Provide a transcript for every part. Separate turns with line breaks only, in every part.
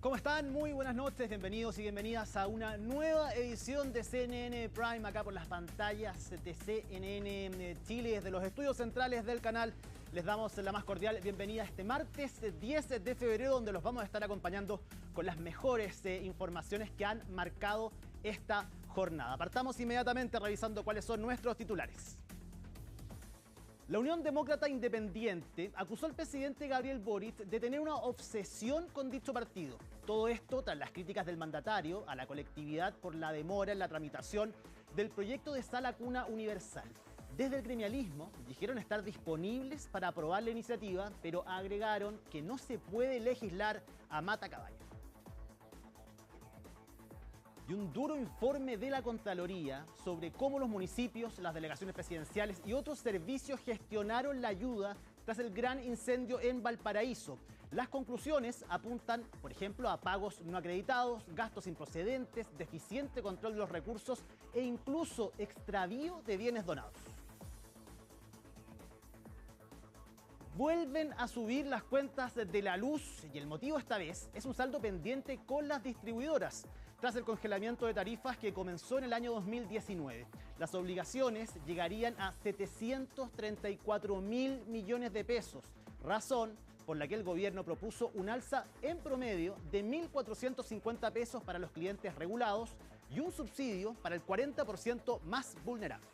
¿Cómo están? Muy buenas noches, bienvenidos y bienvenidas a una nueva edición de CNN Prime, acá por las pantallas de CNN Chile, desde los estudios centrales del canal. Les damos la más cordial bienvenida este martes 10 de febrero, donde los vamos a estar acompañando con las mejores informaciones que han marcado esta jornada. Partamos inmediatamente revisando cuáles son nuestros titulares. La Unión Demócrata Independiente acusó al presidente Gabriel Boric de tener una obsesión con dicho partido. Todo esto tras las críticas del mandatario a la colectividad por la demora en la tramitación del proyecto de sala cuna universal. Desde el gremialismo dijeron estar disponibles para aprobar la iniciativa, pero agregaron que no se puede legislar a matacaballo. Y un duro informe de la Contraloría sobre cómo los municipios, las delegaciones presidenciales y otros servicios gestionaron la ayuda tras el gran incendio en Valparaíso. Las conclusiones apuntan, por ejemplo, a pagos no acreditados, gastos improcedentes, deficiente control de los recursos e incluso extravío de bienes donados. Vuelven a subir las cuentas de la luz y el motivo esta vez es un saldo pendiente con las distribuidoras. Tras el congelamiento de tarifas que comenzó en el año 2019, las obligaciones llegarían a 734.000 millones de pesos, razón por la que el gobierno propuso un alza en promedio de 1.450 pesos para los clientes regulados y un subsidio para el 40% más vulnerable.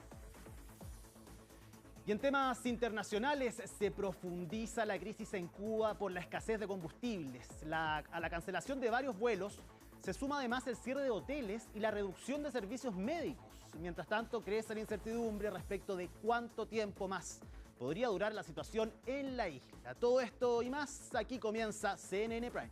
Y en temas internacionales se profundiza la crisis en Cuba por la escasez de combustibles. A la cancelación de varios vuelos se suma además el cierre de hoteles y la reducción de servicios médicos. Mientras tanto, crece la incertidumbre respecto de cuánto tiempo más podría durar la situación en la isla. Todo esto y más, aquí comienza CNN Prime.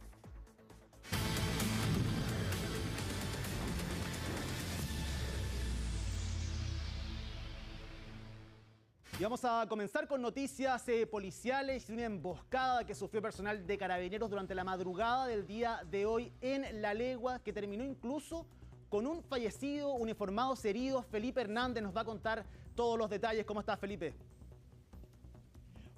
Y vamos a comenzar con noticias policiales y una emboscada que sufrió personal de Carabineros durante la madrugada del día de hoy en La Legua, que terminó incluso con un fallecido, uniformados heridos. Felipe Hernández nos va a contar todos los detalles. ¿Cómo estás, Felipe?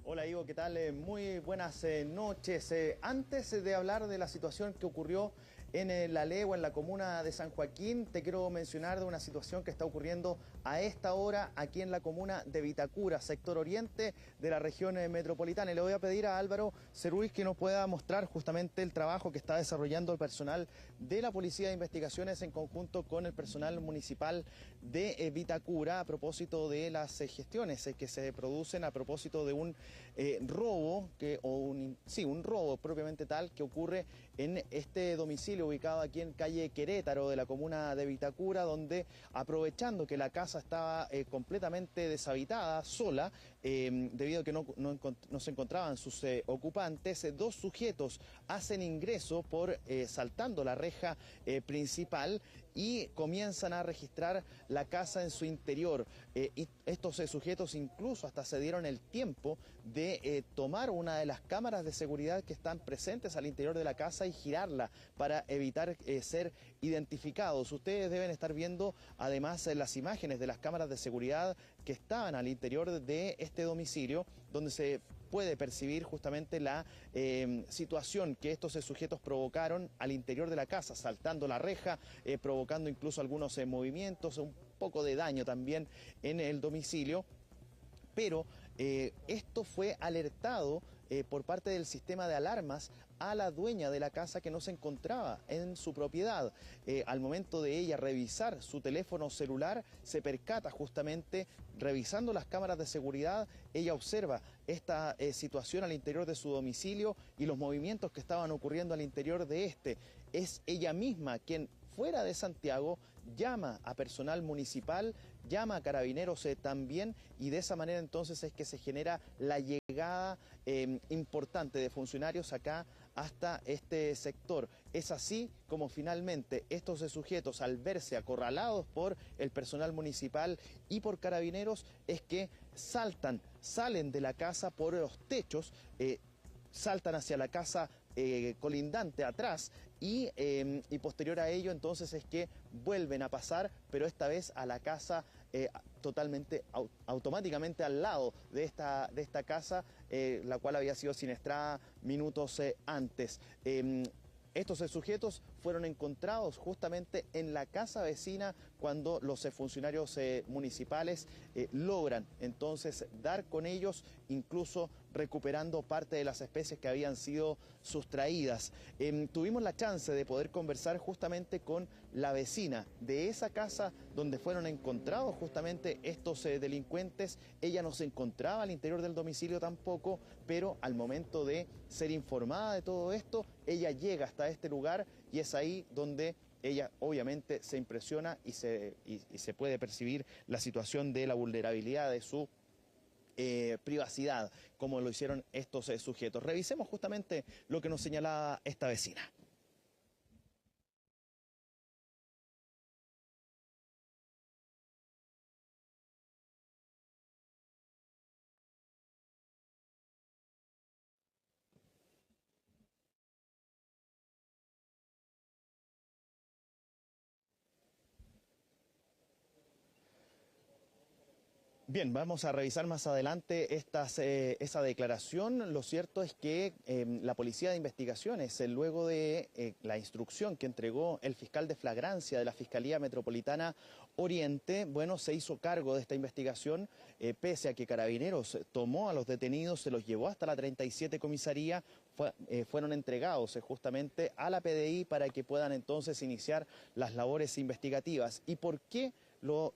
Hola, Ivo, ¿qué tal? Muy buenas noches. Antes de hablar de la situación que ocurrió en La Legua, en la comuna de San Joaquín, te quiero mencionar de una situación que está ocurriendo a esta hora aquí en la comuna de Vitacura, sector oriente de la región metropolitana. Y le voy a pedir a Álvaro Cerruiz que nos pueda mostrar justamente el trabajo que está desarrollando el personal de la Policía de Investigaciones en conjunto con el personal municipal de Vitacura a propósito de las gestiones que se producen a propósito de un robo, un robo propiamente tal que ocurre en este domicilio ubicado aquí en calle Querétaro de la comuna de Vitacura, donde aprovechando que la casa estaba completamente deshabitada, sola, debido a que no se encontraban sus ocupantes, dos sujetos hacen ingreso por saltando la reja principal y comienzan a registrar la casa en su interior. Y estos sujetos incluso hasta se dieron el tiempo de tomar una de las cámaras de seguridad que están presentes al interior de la casa y girarla para evitar ser identificados. Ustedes deben estar viendo además las imágenes de las cámaras de seguridad que estaban al interior de este domicilio, donde se puede percibir justamente la situación que estos sujetos provocaron al interior de la casa, saltando la reja, provocando incluso algunos movimientos, un poco de daño también en el domicilio. Pero esto fue alertado por parte del sistema de alarmas a la dueña de la casa que no se encontraba en su propiedad. Al momento de ella revisar su teléfono celular, se percata justamente, revisando las cámaras de seguridad, ella observa esta situación al interior de su domicilio y los movimientos que estaban ocurriendo al interior de este. Es ella misma quien, fuera de Santiago, llama a personal municipal, llama a Carabineros también, y de esa manera entonces es que se genera la llegada importante de funcionarios acá hasta este sector. Es así como finalmente estos sujetos, al verse acorralados por el personal municipal y por Carabineros, es que salen de la casa por los techos, saltan hacia la casa colindante atrás y posterior a ello entonces es que vuelven a pasar, pero esta vez a la casa totalmente automáticamente al lado de esta casa, la cual había sido siniestrada minutos antes. Estos sujetos fueron encontrados justamente en la casa vecina cuando los funcionarios municipales logran entonces dar con ellos, incluso recuperando parte de las especies que habían sido sustraídas. Tuvimos la chance de poder conversar justamente con la vecina de esa casa donde fueron encontrados justamente estos delincuentes. Ella no se encontraba al interior del domicilio tampoco, pero al momento de ser informada de todo esto, ella llega hasta este lugar y es ahí donde ella obviamente se impresiona y se puede percibir la situación de la vulnerabilidad de su privacidad, como lo hicieron estos sujetos. Revisemos justamente lo que nos señalaba esta vecina. Bien, vamos a revisar más adelante esa declaración. Lo cierto es que la Policía de Investigaciones, luego de la instrucción que entregó el fiscal de flagrancia de la Fiscalía Metropolitana Oriente, bueno, se hizo cargo de esta investigación, pese a que Carabineros tomó a los detenidos, se los llevó hasta la 37 comisaría, fueron entregados justamente a la PDI para que puedan entonces iniciar las labores investigativas. ¿Y por qué lo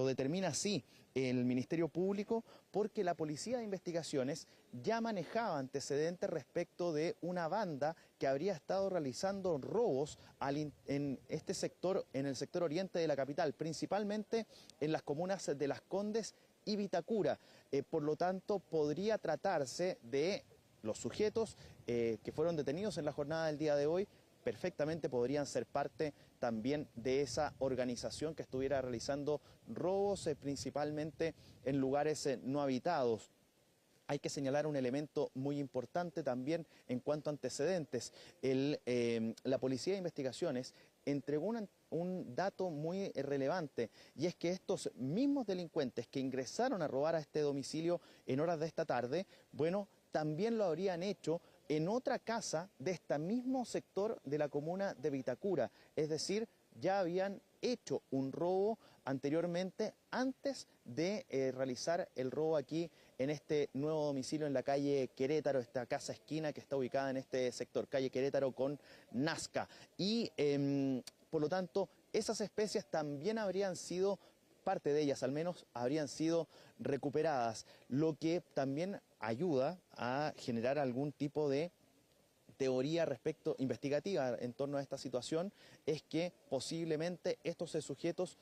determina así el Ministerio Público? Porque la Policía de Investigaciones ya manejaba antecedentes respecto de una banda que habría estado realizando robos en este sector, en el sector oriente de la capital, principalmente en las comunas de Las Condes y Vitacura. Por lo tanto, podría tratarse de los sujetos que fueron detenidos en la jornada del día de hoy. Perfectamente podrían ser parte también de esa organización que estuviera realizando robos principalmente en lugares no habitados. Hay que señalar un elemento muy importante también en cuanto a antecedentes. La Policía de Investigaciones entregó un dato muy relevante, y es que estos mismos delincuentes que ingresaron a robar a este domicilio en horas de esta tarde, bueno, también lo habrían hecho en otra casa de este mismo sector de la comuna de Vitacura. Es decir, ya habían hecho un robo anteriormente, antes de realizar el robo aquí en este nuevo domicilio en la calle Querétaro, esta casa esquina que está ubicada en este sector, calle Querétaro con Nazca. Y por lo tanto, esas especies también habrían sido, parte de ellas al menos, habrían sido recuperadas, lo que también ayuda a generar algún tipo de teoría investigativa en torno a esta situación, es que posiblemente estos sujetos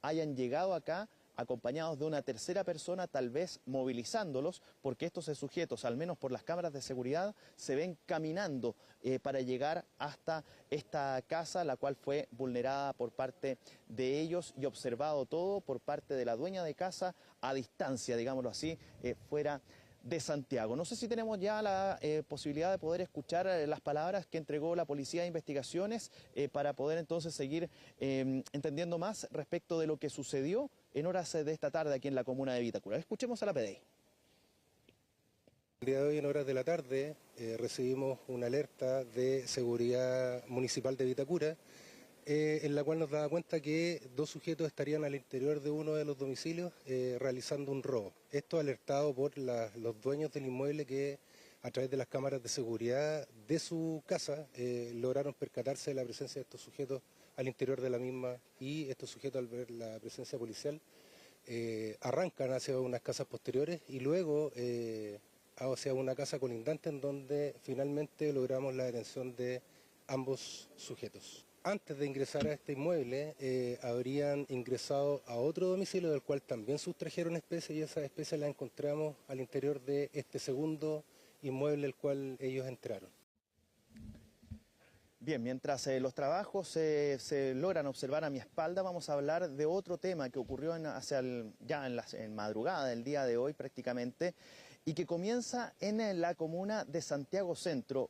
hayan llegado acá acompañados de una tercera persona, tal vez movilizándolos, porque estos sujetos, al menos por las cámaras de seguridad, se ven caminando para llegar hasta esta casa, la cual fue vulnerada por parte de ellos y observado todo por parte de la dueña de casa a distancia, digámoslo así, fuera de Santiago. No sé si tenemos ya la posibilidad de poder escuchar las palabras que entregó la Policía de Investigaciones para poder entonces seguir entendiendo más respecto de lo que sucedió en horas de esta tarde aquí en la comuna de Vitacura. Escuchemos a la PDI.
El día de hoy, en horas de la tarde, recibimos una alerta de seguridad municipal de Vitacura, en la cual nos daba cuenta que dos sujetos estarían al interior de uno de los domicilios realizando un robo. Esto alertado por los dueños del inmueble que, a través de las cámaras de seguridad de su casa, lograron percatarse de la presencia de estos sujetos al interior de la misma, y estos sujetos, al ver la presencia policial, arrancan hacia unas casas posteriores y luego hacia una casa colindante, en donde finalmente logramos la detención de ambos sujetos. Antes de ingresar a este inmueble, habrían ingresado a otro domicilio del cual también sustrajeron especies, y esas especies las encontramos al interior de este segundo inmueble al cual ellos entraron.
Bien, mientras los trabajos se logran observar a mi espalda, vamos a hablar de otro tema que ocurrió en madrugada del día de hoy prácticamente, y que comienza en la comuna de Santiago Centro.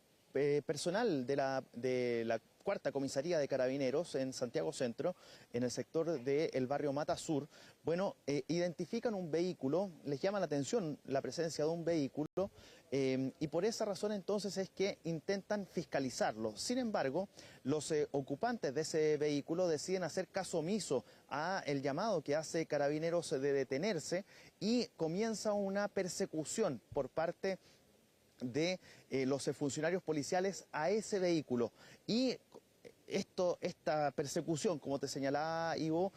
Personal de la cuarta comisaría de Carabineros en Santiago Centro, en el sector del barrio Mata Sur, bueno, identifican un vehículo, les llama la atención la presencia de un vehículo y por esa razón entonces es que intentan fiscalizarlo. Sin embargo, los ocupantes de ese vehículo deciden hacer caso omiso a el llamado que hace Carabineros de detenerse y comienza una persecución por parte de los funcionarios policiales a ese vehículo. Y esta persecución, como te señalaba Ivo,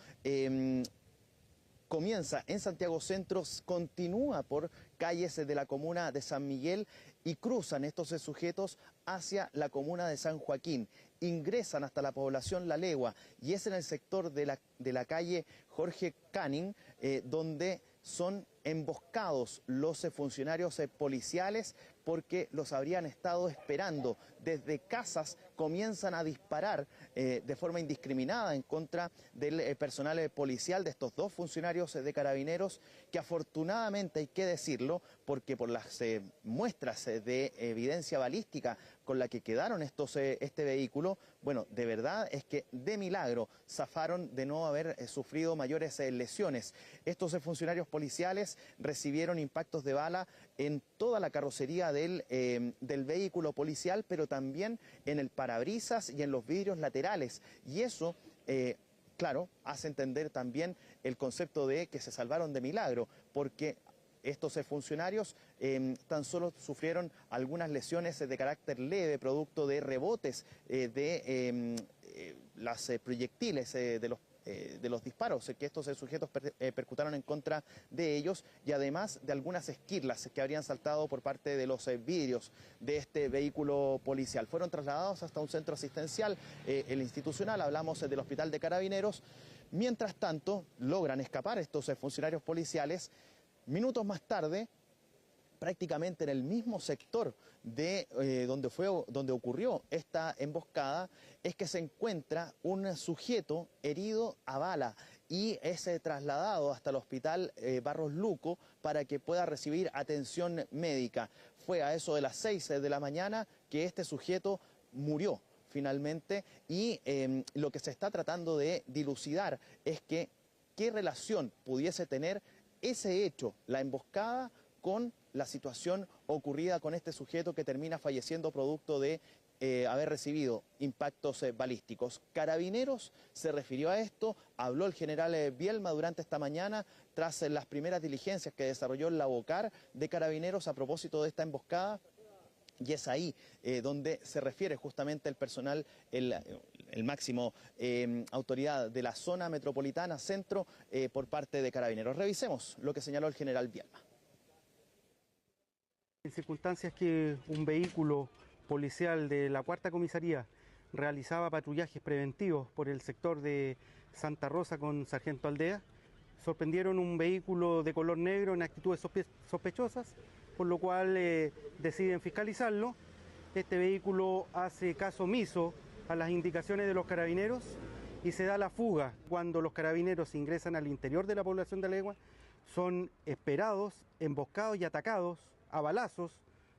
comienza en Santiago Centro, continúa por calles de la comuna de San Miguel y cruzan estos sujetos hacia la comuna de San Joaquín. Ingresan hasta la población La Legua y es en el sector de la calle Jorge Canning donde son emboscados los funcionarios policiales porque los habrían estado esperando. Desde casas comienzan a disparar de forma indiscriminada en contra del personal policial, de estos dos funcionarios de Carabineros, que afortunadamente, hay que decirlo, porque por las muestras de evidencia balística con la que quedaron este vehículo, bueno, de verdad es que de milagro zafaron de no haber sufrido mayores lesiones. Estos funcionarios policiales recibieron impactos de bala en toda la carrocería del vehículo policial, pero también en el parabrisas y en los vidrios laterales. Y eso, claro, hace entender también el concepto de que se salvaron de milagro, porque estos funcionarios tan solo sufrieron algunas lesiones de carácter leve, producto de rebotes de las proyectiles de los disparos que estos sujetos percutaron en contra de ellos, y además de algunas esquirlas que habrían saltado por parte de los vidrios de este vehículo policial. Fueron trasladados hasta un centro asistencial, el institucional, hablamos del Hospital de Carabineros. Mientras tanto, logran escapar estos funcionarios policiales. Minutos más tarde, prácticamente en el mismo sector de donde ocurrió esta emboscada, es que se encuentra un sujeto herido a bala y es trasladado hasta el hospital Barros Luco para que pueda recibir atención médica. Fue a eso de las 6 de la mañana que este sujeto murió finalmente, y lo que se está tratando de dilucidar es que qué relación pudiese tener ese hecho, la emboscada, con la situación ocurrida con este sujeto que termina falleciendo producto de haber recibido impactos balísticos. Carabineros se refirió a esto, habló el general Bielma durante esta mañana tras las primeras diligencias que desarrolló la Bocar de Carabineros a propósito de esta emboscada. Y es ahí donde se refiere justamente el personal, el máximo autoridad de la zona metropolitana centro por parte de Carabineros. Revisemos lo que señaló el general Bielma.
En circunstancias que un vehículo policial de la cuarta comisaría realizaba patrullajes preventivos por el sector de Santa Rosa con Sargento Aldea, sorprendieron un vehículo de color negro en actitudes sospechosas, por lo cual deciden fiscalizarlo. Este vehículo hace caso omiso a las indicaciones de los carabineros y se da la fuga. Cuando los carabineros ingresan al interior de la población de Legua, son esperados, emboscados y atacados a balazos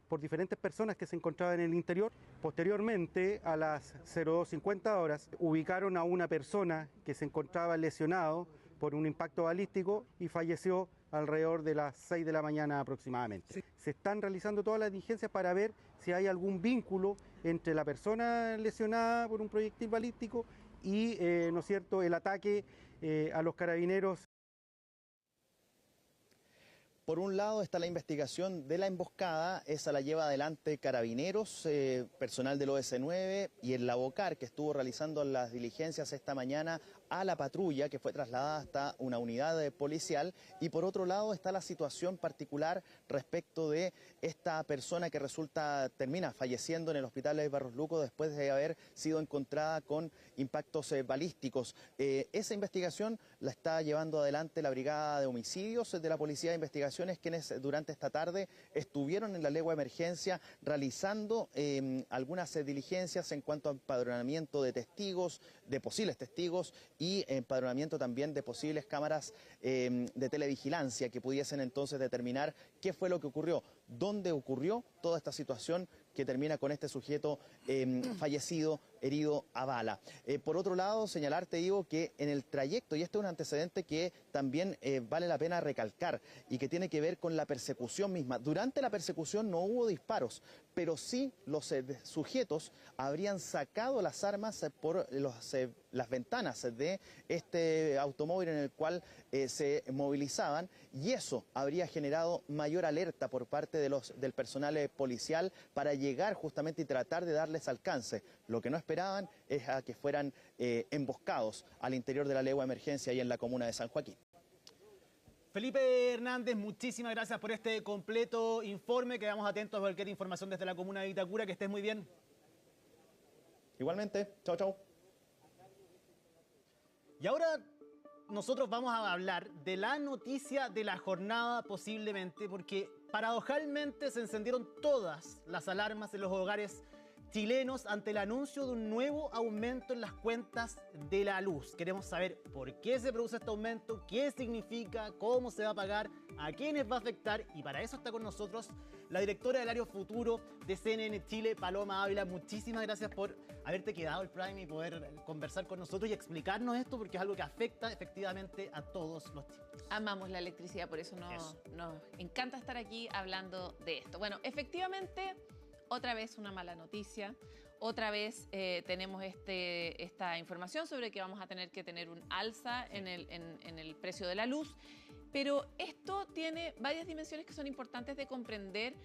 por diferentes personas que se encontraban en el interior. Posteriormente, a las 02:50 horas, ubicaron a una persona que se encontraba lesionado por un impacto balístico y falleció alrededor de las 6 de la mañana aproximadamente. Sí. Se están realizando todas las diligencias para ver si hay algún vínculo entre la persona lesionada por un proyectil balístico y, ¿no es cierto?, el ataque a los carabineros.
Por un lado está la investigación de la emboscada, esa la lleva adelante Carabineros, personal del OS9 y el Bocar, que estuvo realizando las diligencias esta mañana a la patrulla, que fue trasladada hasta una unidad policial. Y por otro lado está la situación particular respecto de esta persona que termina falleciendo en el hospital de Barros Luco después de haber sido encontrada con impactos balísticos. Esa investigación la está llevando adelante la Brigada de Homicidios de la Policía de Investigaciones, quienes durante esta tarde estuvieron en la legua de emergencia realizando algunas diligencias en cuanto a empadronamiento de testigos, de posibles testigos, y empadronamiento también de posibles cámaras de televigilancia que pudiesen entonces determinar qué fue lo que ocurrió, dónde ocurrió toda esta situación que termina con este sujeto fallecido, herido a bala. Por otro lado, señalarte, digo, que en el trayecto, y este es un antecedente que también vale la pena recalcar y que tiene que ver con la persecución misma. Durante la persecución no hubo disparos, pero sí los sujetos habrían sacado las armas por las ventanas de este automóvil en el cual se movilizaban, y eso habría generado mayor alerta por parte del personal policial para llegar justamente y tratar de darles alcance. Lo que no esperaban es a que fueran emboscados al interior de la legua de emergencia y en la comuna de San Joaquín.
Felipe Hernández, muchísimas gracias por este completo informe. Quedamos atentos a cualquier información desde la comuna de Vitacura. Que estés muy bien.
Igualmente, chao, chao.
Y ahora nosotros vamos a hablar de la noticia de la jornada posiblemente, porque paradojalmente se encendieron todas las alarmas en los hogares chilenos ante el anuncio de un nuevo aumento en las cuentas de la luz. Queremos saber por qué se produce este aumento, qué significa, cómo se va a pagar, a quiénes va a afectar, y para eso está con nosotros la directora del área futuro de CNN Chile, Paloma Ávila. Muchísimas gracias por haberte quedado el Prime y poder conversar con nosotros y explicarnos esto, porque es algo que afecta efectivamente a todos los chilenos.
Amamos la electricidad, por eso nos encanta estar aquí hablando de esto. Bueno, efectivamente, otra vez una mala noticia, otra vez tenemos esta información sobre que vamos a tener que tener un alza en el precio de la luz, pero esto tiene varias dimensiones que son importantes de comprender,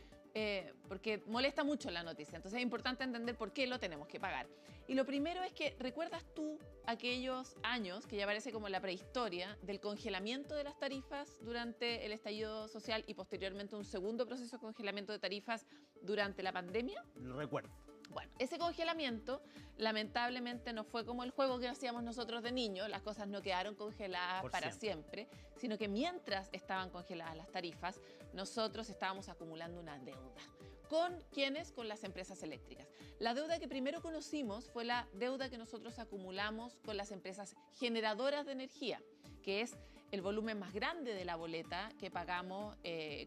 porque molesta mucho la noticia, entonces es importante entender por qué lo tenemos que pagar. Y lo primero es que, ¿recuerdas tú aquellos años, que ya parece como la prehistoria, del congelamiento de las tarifas durante el estallido social y posteriormente un segundo proceso de congelamiento de tarifas durante la pandemia?
Lo recuerdo.
Bueno, ese congelamiento lamentablemente no fue como el juego que hacíamos nosotros de niños, las cosas no quedaron congeladas para siempre, sino que mientras estaban congeladas las tarifas, nosotros estábamos acumulando una deuda. ¿Con quiénes? Con las empresas eléctricas. La deuda que primero conocimos fue la deuda que nosotros acumulamos con las empresas generadoras de energía, que es el volumen más grande de la boleta que pagamos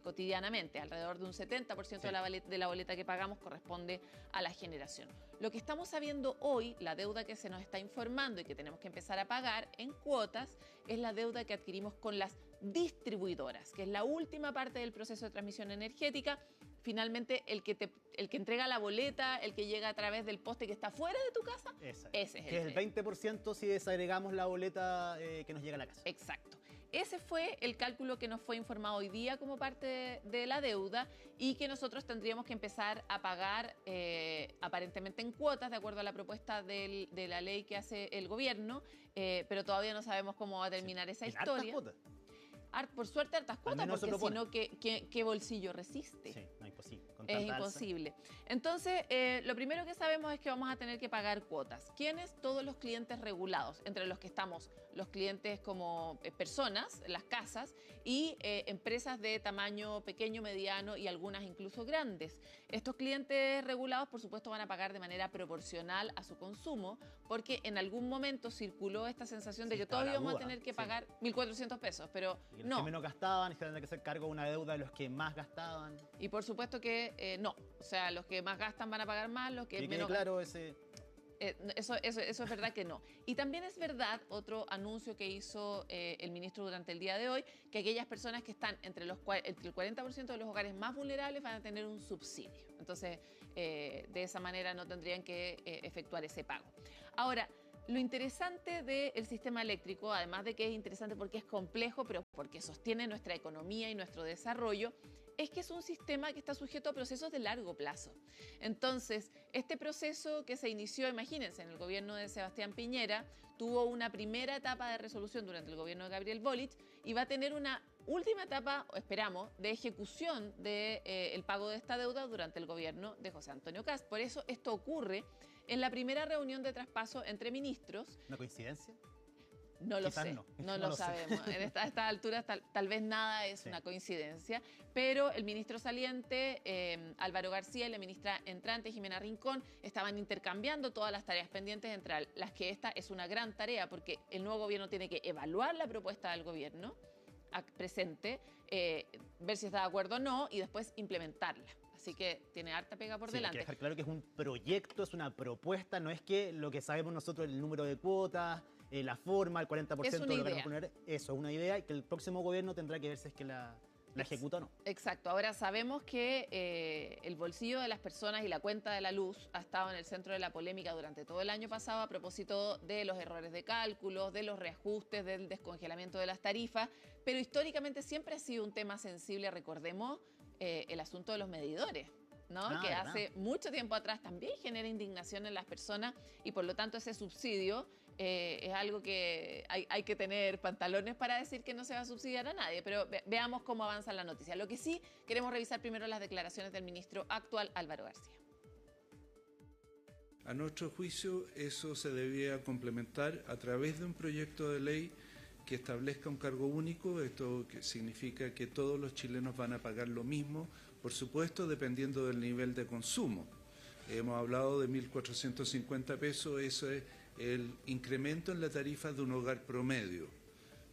cotidianamente. Alrededor de un 70% de la boleta que pagamos corresponde a la generación. Lo que estamos sabiendo hoy, la deuda que se nos está informando y que tenemos que empezar a pagar en cuotas, es la deuda que adquirimos con las distribuidoras, que es la última parte del proceso de transmisión energética. Finalmente, el que entrega la boleta, el que llega a través del poste que está fuera de tu casa, ese es el
que es el 20% si desagregamos la boleta que nos llega a la casa.
Exacto. Ese fue el cálculo que nos fue informado hoy día como parte de la deuda y que nosotros tendríamos que empezar a pagar aparentemente en cuotas, de acuerdo a la propuesta de la ley que hace el gobierno, pero todavía no sabemos cómo va a terminar esa historia. Por suerte, hartas cuotas, porque si no, ¿qué bolsillo resiste?
Sí, no, imposible.
Es imposible. Entonces, lo primero que sabemos es que vamos a tener que pagar cuotas. ¿Quiénes? Todos los clientes regulados, entre los que estamos los clientes como personas, las casas, y empresas de tamaño pequeño, mediano y algunas incluso grandes. Estos clientes regulados, por supuesto, van a pagar de manera proporcional a su consumo, porque en algún momento circuló esta sensación de que todos íbamos a tener que pagar 1.400 pesos, pero
y los que menos gastaban y tendrían que hacer cargo de una deuda de los que más gastaban.
Y por supuesto que no. O sea, los que más gastan van a pagar más, los que menos...
claro ese...
Eso es verdad que no. Y también es verdad, otro anuncio que hizo el ministro durante el día de hoy, que aquellas personas que están entre el 40% de los hogares más vulnerables van a tener un subsidio. Entonces, de esa manera no tendrían que efectuar ese pago. Ahora, lo interesante del sistema eléctrico, además de que es interesante porque es complejo, pero porque sostiene nuestra economía y nuestro desarrollo, es que es un sistema que está sujeto a procesos de largo plazo. Entonces, este proceso que se inició, imagínense, en el gobierno de Sebastián Piñera, tuvo una primera etapa de resolución durante el gobierno de Gabriel Boric y va a tener una última etapa, esperamos, de ejecución del pago de esta deuda durante el gobierno de José Antonio Kast. Por eso esto ocurre en la primera reunión de traspaso entre ministros.
¿Una coincidencia?
No lo sé, no lo sabemos. En estas alturas tal vez nada es una coincidencia, pero el ministro saliente, Álvaro García, y la ministra entrante, Jimena Rincón, estaban intercambiando todas las tareas pendientes, entre las que esta es una gran tarea, porque el nuevo gobierno tiene que evaluar la propuesta del gobierno, presente, ver si está de acuerdo o no y después implementarla. Así que tiene harta pega por delante.
Hay que dejar claro que es un proyecto, es una propuesta, no es que lo que sabemos nosotros, el número de cuotas, la forma, el 40% de lo que vamos a poner, eso es una idea y que el próximo gobierno tendrá que ver si es que la ejecuta o no.
Exacto. Ahora sabemos que el bolsillo de las personas y la cuenta de la luz ha estado en el centro de la polémica durante todo el año pasado a propósito de los errores de cálculo, de los reajustes, del descongelamiento de las tarifas, pero históricamente siempre ha sido un tema sensible, recordemos, el asunto de los medidores, ¿no? Que
¿verdad?
hace mucho tiempo atrás también genera indignación en las personas y por lo tanto ese subsidio es algo que hay que tener pantalones para decir que no se va a subsidiar a nadie, pero veamos cómo avanza la noticia. Lo que sí, queremos revisar primero las declaraciones del ministro actual, Álvaro García.
A nuestro juicio, eso se debía complementar a través de un proyecto de ley que establezca un cargo único. Esto significa que todos los chilenos van a pagar lo mismo, por supuesto, dependiendo del nivel de consumo. Hemos hablado de 1.450 pesos, eso es el incremento en la tarifa de un hogar promedio.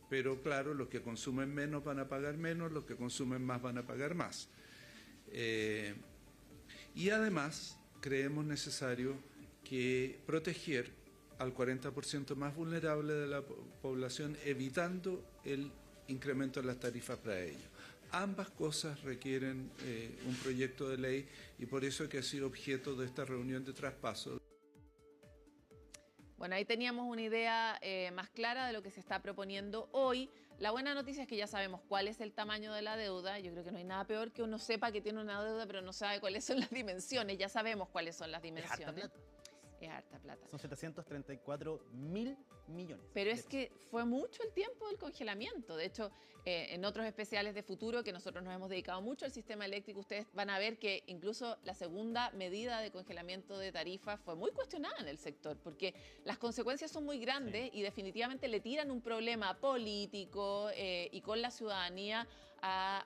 Pero claro, los que consumen menos van a pagar menos, los que consumen más van a pagar más. Y además, creemos necesario que proteger al 40% más vulnerable de la población, evitando el incremento de las tarifas para ellos. Ambas cosas requieren un proyecto de ley y por eso es que ha sido objeto de esta reunión de traspaso.
Bueno, ahí teníamos una idea más clara de lo que se está proponiendo hoy. La buena noticia es que ya sabemos cuál es el tamaño de la deuda. Yo creo que no hay nada peor que uno sepa que tiene una deuda, pero no sabe cuáles son las dimensiones. Ya sabemos cuáles son las dimensiones. Es harta plata.
Son 734.000 millones.
Pero es que fue mucho el tiempo del congelamiento. De hecho, en otros especiales de futuro que nosotros nos hemos dedicado mucho al sistema eléctrico, ustedes van a ver que incluso la segunda medida de congelamiento de tarifas fue muy cuestionada en el sector, porque las consecuencias son muy grandes y definitivamente le tiran un problema político y con la ciudadanía a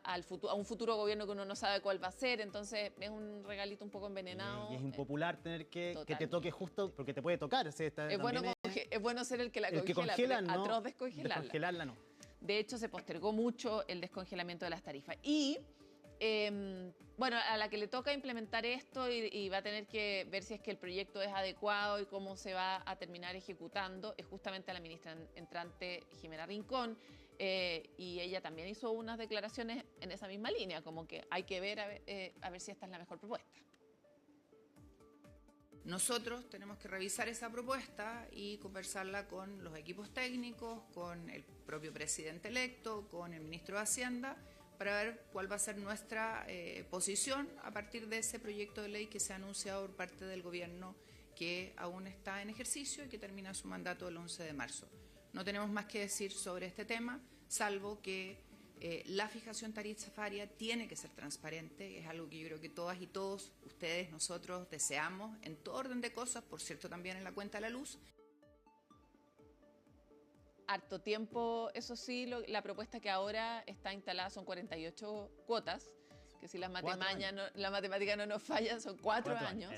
un futuro gobierno que uno no sabe cuál va a ser. Entonces es un regalito un poco envenenado.
Y es impopular tener que te toque justo, porque te puede tocar. Es
bueno ser el que la
congela,
no, atroz descongelarla.
No.
De hecho, se postergó mucho el descongelamiento de las tarifas. Y, bueno, a la que le toca implementar esto y va a tener que ver si es que el proyecto es adecuado y cómo se va a terminar ejecutando, es justamente a la ministra entrante Jimena Rincón. Y ella también hizo unas declaraciones en esa misma línea, como que hay que ver a ver si esta es la mejor propuesta.
Nosotros tenemos que revisar esa propuesta y conversarla con los equipos técnicos, con el propio presidente electo, con el ministro de Hacienda, para ver cuál va a ser nuestra posición a partir de ese proyecto de ley que se ha anunciado por parte del gobierno, que aún está en ejercicio y que termina su mandato el 11 de marzo. No tenemos más que decir sobre este tema, salvo que la fijación tarifaria tiene que ser transparente, es algo que yo creo que todas y todos, ustedes, nosotros, deseamos en todo orden de cosas, por cierto también en la cuenta de la luz.
Harto tiempo, eso sí, la propuesta que ahora está instalada son 48 cuotas, que si la matemática no nos falla, son 4 años.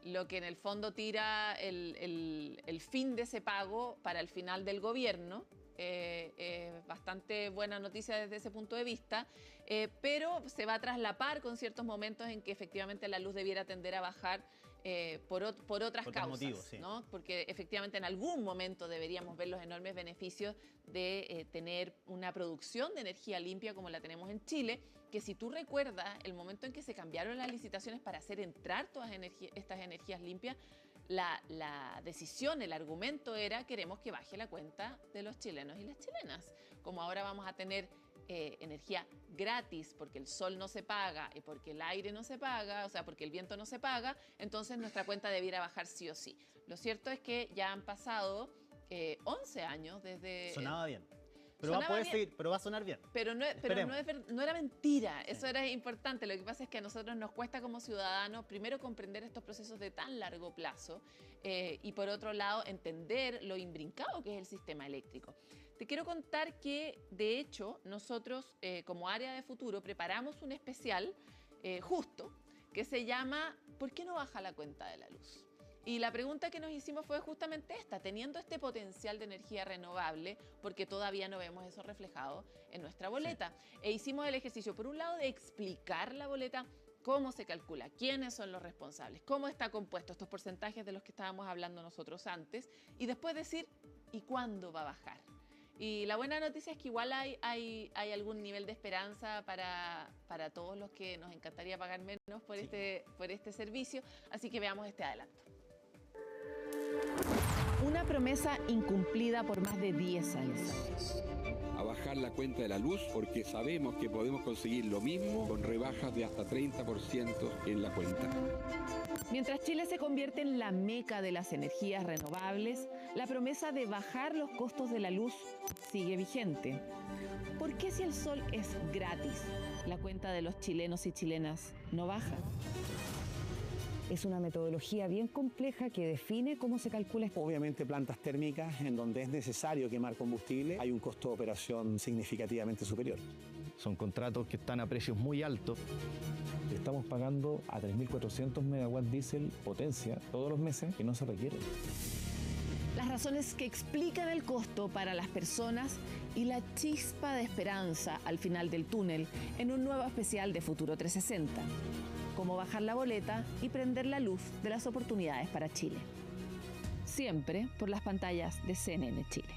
Lo que en el fondo tira el fin de ese pago para el final del gobierno. Bastante buena noticia desde ese punto de vista, pero se va a traslapar con ciertos momentos en que efectivamente la luz debiera tender a bajar por otras causas, motivos, sí. ¿No? Porque efectivamente en algún momento deberíamos ver los enormes beneficios de tener una producción de energía limpia como la tenemos en Chile, que si tú recuerdas el momento en que se cambiaron las licitaciones para hacer entrar todas estas energías limpias, la decisión, el argumento era: queremos que baje la cuenta de los chilenos y las chilenas. Como ahora vamos a tener energía gratis porque el sol no se paga y porque el aire no se paga, o sea, porque el viento no se paga, entonces nuestra cuenta debiera bajar sí o sí. Lo cierto es que ya han pasado 11 años desde...
Sonaba bien. Pero va a sonar bien.
Pero no era mentira, sí. Eso era importante. Lo que pasa es que a nosotros nos cuesta como ciudadanos, primero, comprender estos procesos de tan largo plazo y por otro lado, entender lo imbrincado que es el sistema eléctrico. Te quiero contar que, de hecho, nosotros como área de futuro preparamos un especial justo que se llama ¿Por qué no baja la cuenta de la luz? Y la pregunta que nos hicimos fue justamente esta, teniendo este potencial de energía renovable, porque todavía no vemos eso reflejado en nuestra boleta. Sí. E hicimos el ejercicio, por un lado, de explicar la boleta, cómo se calcula, quiénes son los responsables, cómo está compuesto estos porcentajes de los que estábamos hablando nosotros antes, y después decir, ¿y cuándo va a bajar? Y la buena noticia es que igual hay algún nivel de esperanza para todos los que nos encantaría pagar menos por, sí, por este servicio, así que veamos este adelanto. Una promesa incumplida por más de 10 años.
A bajar la cuenta de la luz porque sabemos que podemos conseguir lo mismo con rebajas de hasta 30% en la cuenta.
Mientras Chile se convierte en la meca de las energías renovables, la promesa de bajar los costos de la luz sigue vigente. ¿Por qué si el sol es gratis, la cuenta de los chilenos y chilenas no baja?
Es una metodología bien compleja que define cómo se calcula.
Obviamente plantas térmicas en donde es necesario quemar combustible, hay un costo de operación significativamente superior.
Son contratos que están a precios muy altos.
Estamos pagando a 3.400 megawatts diésel potencia todos los meses que no se requieren.
Las razones que explican el costo para las personas y la chispa de esperanza al final del túnel en un nuevo especial de Futuro 360. Cómo bajar la boleta y prender la luz de las oportunidades para Chile. Siempre por las pantallas de CNN Chile.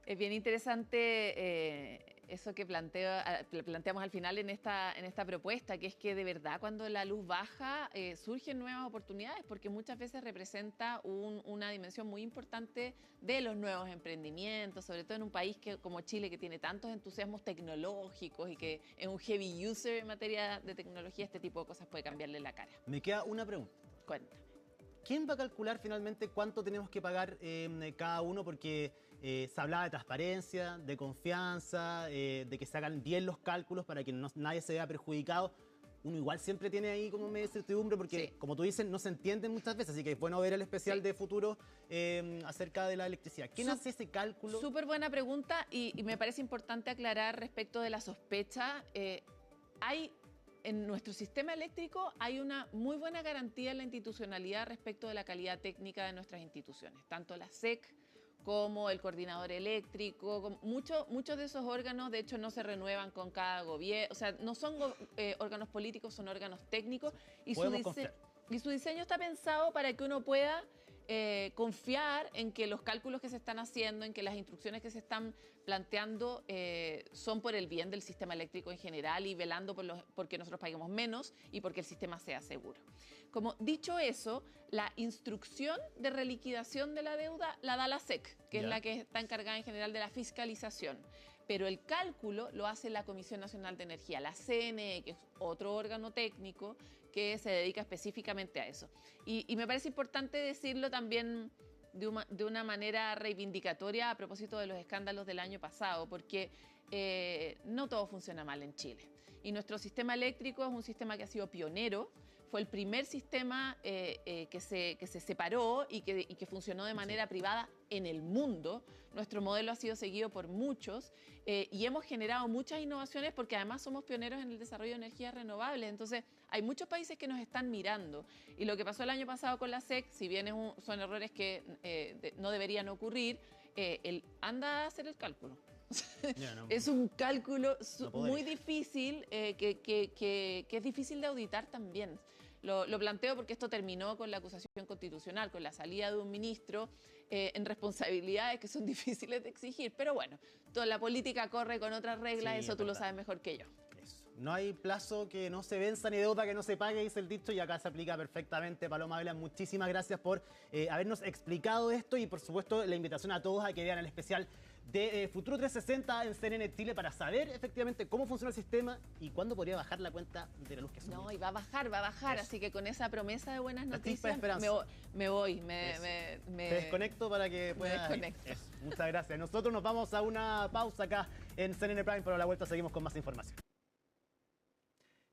Es bien interesante eso que planteamos al final en esta propuesta, que es que de verdad cuando la luz baja surgen nuevas oportunidades, porque muchas veces representa una dimensión muy importante de los nuevos emprendimientos, sobre todo en un país como Chile, que tiene tantos entusiasmos tecnológicos y que es un heavy user en materia de tecnología. Este tipo de cosas puede cambiarle la cara.
Me queda una pregunta.
Cuéntame.
¿Quién va a calcular finalmente cuánto tenemos que pagar cada uno? Porque se hablaba de transparencia, de confianza, de que se hagan bien los cálculos para que nadie se vea perjudicado. Uno igual siempre tiene ahí como medio incertidumbre porque, sí, como tú dices, no se entiende muchas veces. Así que es bueno ver el especial, sí, de Futuro acerca de la electricidad. ¿Quién hace ese cálculo?
Súper buena pregunta y me parece importante aclarar respecto de la sospecha. En nuestro sistema eléctrico hay una muy buena garantía en la institucionalidad respecto de la calidad técnica de nuestras instituciones, tanto la SEC como el coordinador eléctrico. Muchos de esos órganos, de hecho, no se renuevan con cada gobierno, o sea, no son órganos políticos, son órganos técnicos y su diseño está pensado para que uno pueda confiar en que los cálculos que se están haciendo, en que las instrucciones que se están planteando son por el bien del sistema eléctrico en general y velando porque nosotros paguemos menos y porque el sistema sea seguro. Como dicho eso, la instrucción de reliquidación de la deuda la da la SEC, que es la que está encargada en general de la fiscalización. Pero el cálculo lo hace la Comisión Nacional de Energía, la CNE, que es otro órgano técnico que se dedica específicamente a eso. Y me parece importante decirlo también de una manera reivindicatoria a propósito de los escándalos del año pasado, porque no todo funciona mal en Chile. Y nuestro sistema eléctrico es un sistema que ha sido pionero. Fue el primer sistema que se separó y que funcionó de manera privada en el mundo. Nuestro modelo ha sido seguido por muchos y hemos generado muchas innovaciones porque además somos pioneros en el desarrollo de energías renovables. Entonces, hay muchos países que nos están mirando. Y lo que pasó el año pasado con la SEC, si bien son errores que no deberían ocurrir, anda a hacer el cálculo. Es un cálculo muy difícil, que es difícil de auditar también. Lo planteo porque esto terminó con la acusación constitucional, con la salida de un ministro en responsabilidades que son difíciles de exigir. Pero bueno, toda la política corre con otras reglas, sí, eso tú lo sabes mejor que yo.
No hay plazo que no se venza ni deuda que no se pague, dice el dicho, y acá se aplica perfectamente. Paloma Vela, muchísimas gracias por habernos explicado esto y por supuesto la invitación a todos a que vean el especial de Futuro 360 en CNN Chile para saber efectivamente cómo funciona el sistema y cuándo podría bajar la cuenta de la luz que somos.
No, y va a bajar, eso. Así que con esa promesa de buenas noticias me voy, me
desconecto para que pueda. Muchas gracias. Nosotros nos vamos a una pausa acá en CNN Prime, pero a la vuelta seguimos con más información.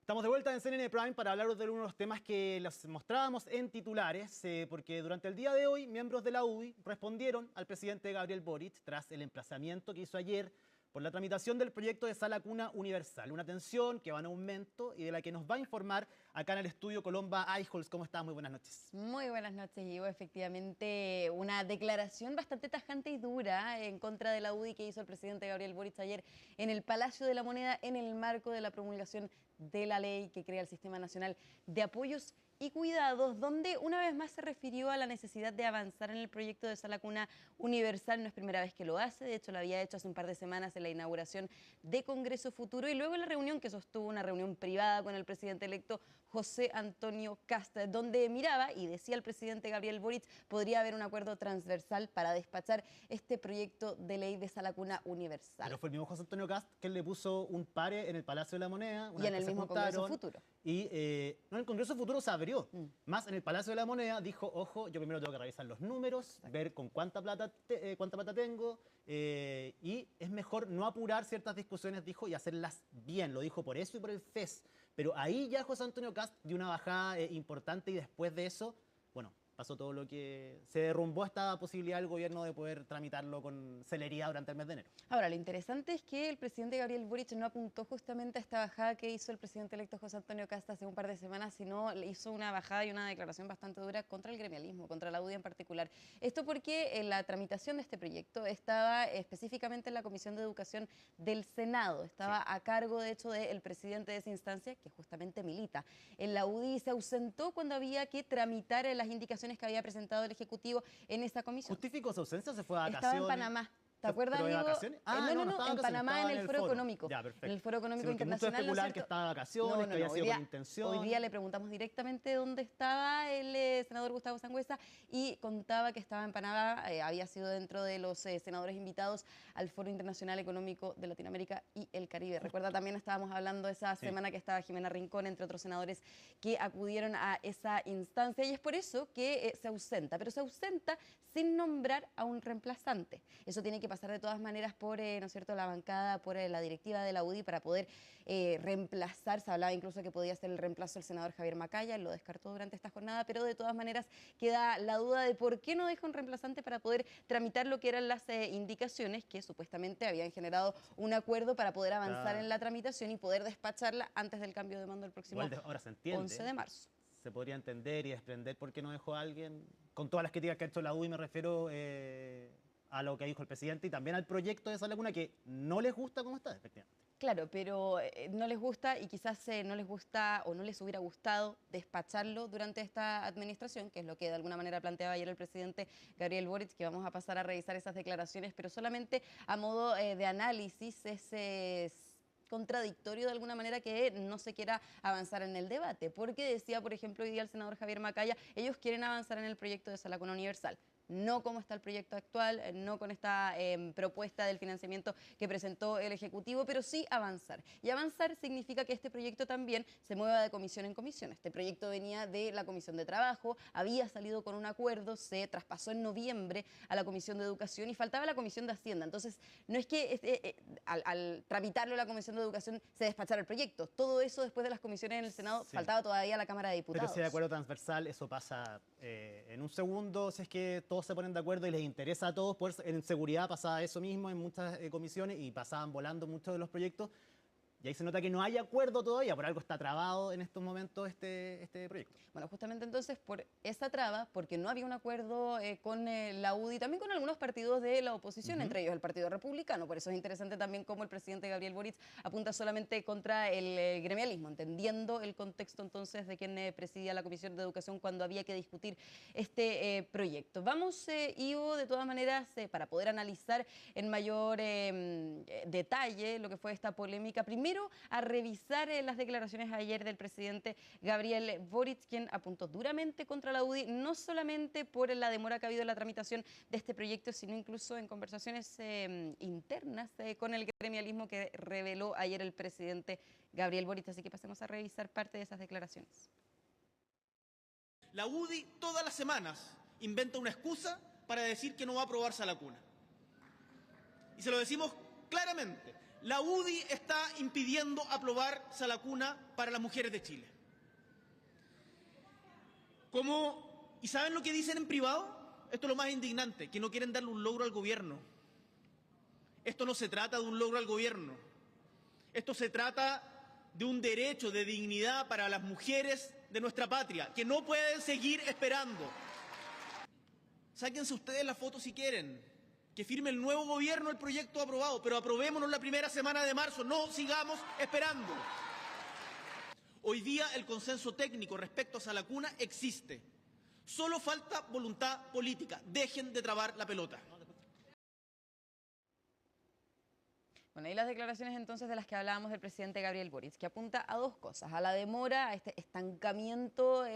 Estamos de vuelta en CNN Prime para hablaros de uno de los temas que les mostrábamos en titulares, porque durante el día de hoy miembros de la UDI respondieron al presidente Gabriel Boric tras el emplazamiento que hizo ayer por la tramitación del proyecto de sala cuna universal. Una tensión que va en aumento y de la que nos va a informar acá en el estudio Colomba Eichholz. ¿Cómo estás? Muy buenas noches.
Muy buenas noches, Ivo. Efectivamente, una declaración bastante tajante y dura en contra de la UDI que hizo el presidente Gabriel Boric ayer en el Palacio de la Moneda en el marco de la promulgación de la ley que crea el Sistema Nacional de Apoyos y Cuidados, donde una vez más se refirió a la necesidad de avanzar en el proyecto de sala cuna universal. No es primera vez que lo hace, de hecho lo había hecho hace un par de semanas en la inauguración de Congreso Futuro y luego en la reunión que sostuvo, una reunión privada con el presidente electo José Antonio Kast, donde miraba y decía el presidente Gabriel Boric podría haber un acuerdo transversal para despachar este proyecto de ley de sala cuna universal.
Pero fue el mismo José Antonio Kast que le puso un pare en el Palacio de la Moneda.
Y en el mismo Congreso Futuro.
Y no, en el Congreso Futuro se abrió. Más en el Palacio de la Moneda dijo, ojo, yo primero tengo que revisar los números, ver con cuánta plata tengo, y es mejor no apurar ciertas discusiones, dijo, y hacerlas bien. Lo dijo por eso y por el FES. Pero ahí ya José Antonio Kast dio una bajada importante y después de eso, bueno, pasó todo lo que se derrumbó esta posibilidad del gobierno de poder tramitarlo con celeridad durante el mes de enero.
Ahora, lo interesante es que el presidente Gabriel Boric no apuntó justamente a esta bajada que hizo el presidente electo José Antonio Kast hace un par de semanas, sino le hizo una bajada y una declaración bastante dura contra el gremialismo, contra la UDI en particular. Esto porque la tramitación de este proyecto estaba específicamente en la Comisión de Educación del Senado, estaba a cargo de hecho del presidente de esa instancia, que justamente milita en la UDI, y se ausentó cuando había que tramitar las indicaciones que había presentado el Ejecutivo en esa comisión.
¿Justificó su ausencia o se fue a vacaciones?
Estaba en Panamá. ¿Te acuerdas,
¿Pero de
amigo?
vacaciones?
No, en Panamá, en el Foro Económico.
Ya, perfecto.
En el Foro Económico
Sí,
Internacional.
Muchos especulan que estaba de vacaciones, que había sido con intención.
Hoy día le preguntamos directamente dónde estaba el senador Gustavo Sangüesa y contaba que estaba en Panamá, había sido dentro de los senadores invitados al Foro Internacional Económico de Latinoamérica y el Caribe. Recuerda, también estábamos hablando esa semana que estaba Jimena Rincón, entre otros senadores que acudieron a esa instancia, y es por eso que se ausenta, pero se ausenta sin nombrar a un reemplazante. Eso tiene que pasar de todas maneras por, ¿no es cierto?, la bancada, por la directiva de la UDI para poder reemplazar. Se hablaba incluso que podía ser el reemplazo del senador Javier Macaya, lo descartó durante esta jornada, pero de todas maneras queda la duda de por qué no deja un reemplazante para poder tramitar lo que eran las indicaciones que supuestamente habían generado un acuerdo para poder avanzar en la tramitación y poder despacharla antes del cambio de mando el próximo
ahora se entiende,
11 de marzo.
Se podría entender y desprender por qué no dejó a alguien, con todas las críticas que ha hecho la UDI, me refiero a lo que dijo el presidente y también al proyecto de sala cuna que no les gusta cómo está, efectivamente.
Claro, pero no les gusta y quizás no les gusta o no les hubiera gustado despacharlo durante esta administración, que es lo que de alguna manera planteaba ayer el presidente Gabriel Boric, que vamos a pasar a revisar esas declaraciones, pero solamente a modo de análisis es contradictorio de alguna manera que no se quiera avanzar en el debate, porque decía, por ejemplo, hoy día el senador Javier Macaya, ellos quieren avanzar en el proyecto de sala cuna universal. No como está el proyecto actual, no con esta propuesta del financiamiento que presentó el Ejecutivo, pero sí avanzar. Y avanzar significa que este proyecto también se mueva de comisión en comisión. Este proyecto venía de la Comisión de Trabajo, había salido con un acuerdo, se traspasó en noviembre a la Comisión de Educación y faltaba la Comisión de Hacienda. Entonces, no es que al tramitarlo en la Comisión de Educación se despachara el proyecto. Todo eso después de las comisiones en el Senado faltaba todavía a la Cámara de Diputados.
Pero si hay acuerdo transversal, eso pasa en un segundo, si es que todos se ponen de acuerdo y les interesa a todos. Pues en seguridad pasaba eso mismo en muchas comisiones y pasaban volando muchos de los proyectos. Y ahí se nota que no hay acuerdo todavía, por algo está trabado en estos momentos este proyecto.
Bueno, justamente entonces por esa traba, porque no había un acuerdo con la UDI, también con algunos partidos de la oposición, entre ellos el Partido Republicano. Por eso es interesante también cómo el presidente Gabriel Boric apunta solamente contra el gremialismo, entendiendo el contexto entonces de quien presidía la Comisión de Educación cuando había que discutir este proyecto. Vamos, Ivo, de todas maneras, para poder analizar en mayor detalle lo que fue esta polémica, primero a revisar las declaraciones ayer del presidente Gabriel Boric, quien apuntó duramente contra la UDI, no solamente por la demora que ha habido en la tramitación de este proyecto, sino incluso en conversaciones internas con el gremialismo que reveló ayer el presidente Gabriel Boric. Así que pasemos a revisar parte de esas declaraciones.
La UDI todas las semanas inventa una excusa para decir que no va a aprobar sala cuna. Y se lo decimos claramente. La UDI está impidiendo aprobar sala cuna para las mujeres de Chile. ¿Y saben lo que dicen en privado? Esto es lo más indignante, que no quieren darle un logro al gobierno. Esto no se trata de un logro al gobierno. Esto se trata de un derecho de dignidad para las mujeres de nuestra patria, que no pueden seguir esperando. Sáquense ustedes la foto si quieren, que firme el nuevo gobierno el proyecto aprobado, pero aprobémonos la primera semana de marzo, no sigamos esperando. Hoy día el consenso técnico respecto a la cuna existe. Solo falta voluntad política. Dejen de trabar la pelota.
Bueno, y las declaraciones entonces de las que hablábamos del presidente Gabriel Boric, que apunta a dos cosas: a la demora, a este estancamiento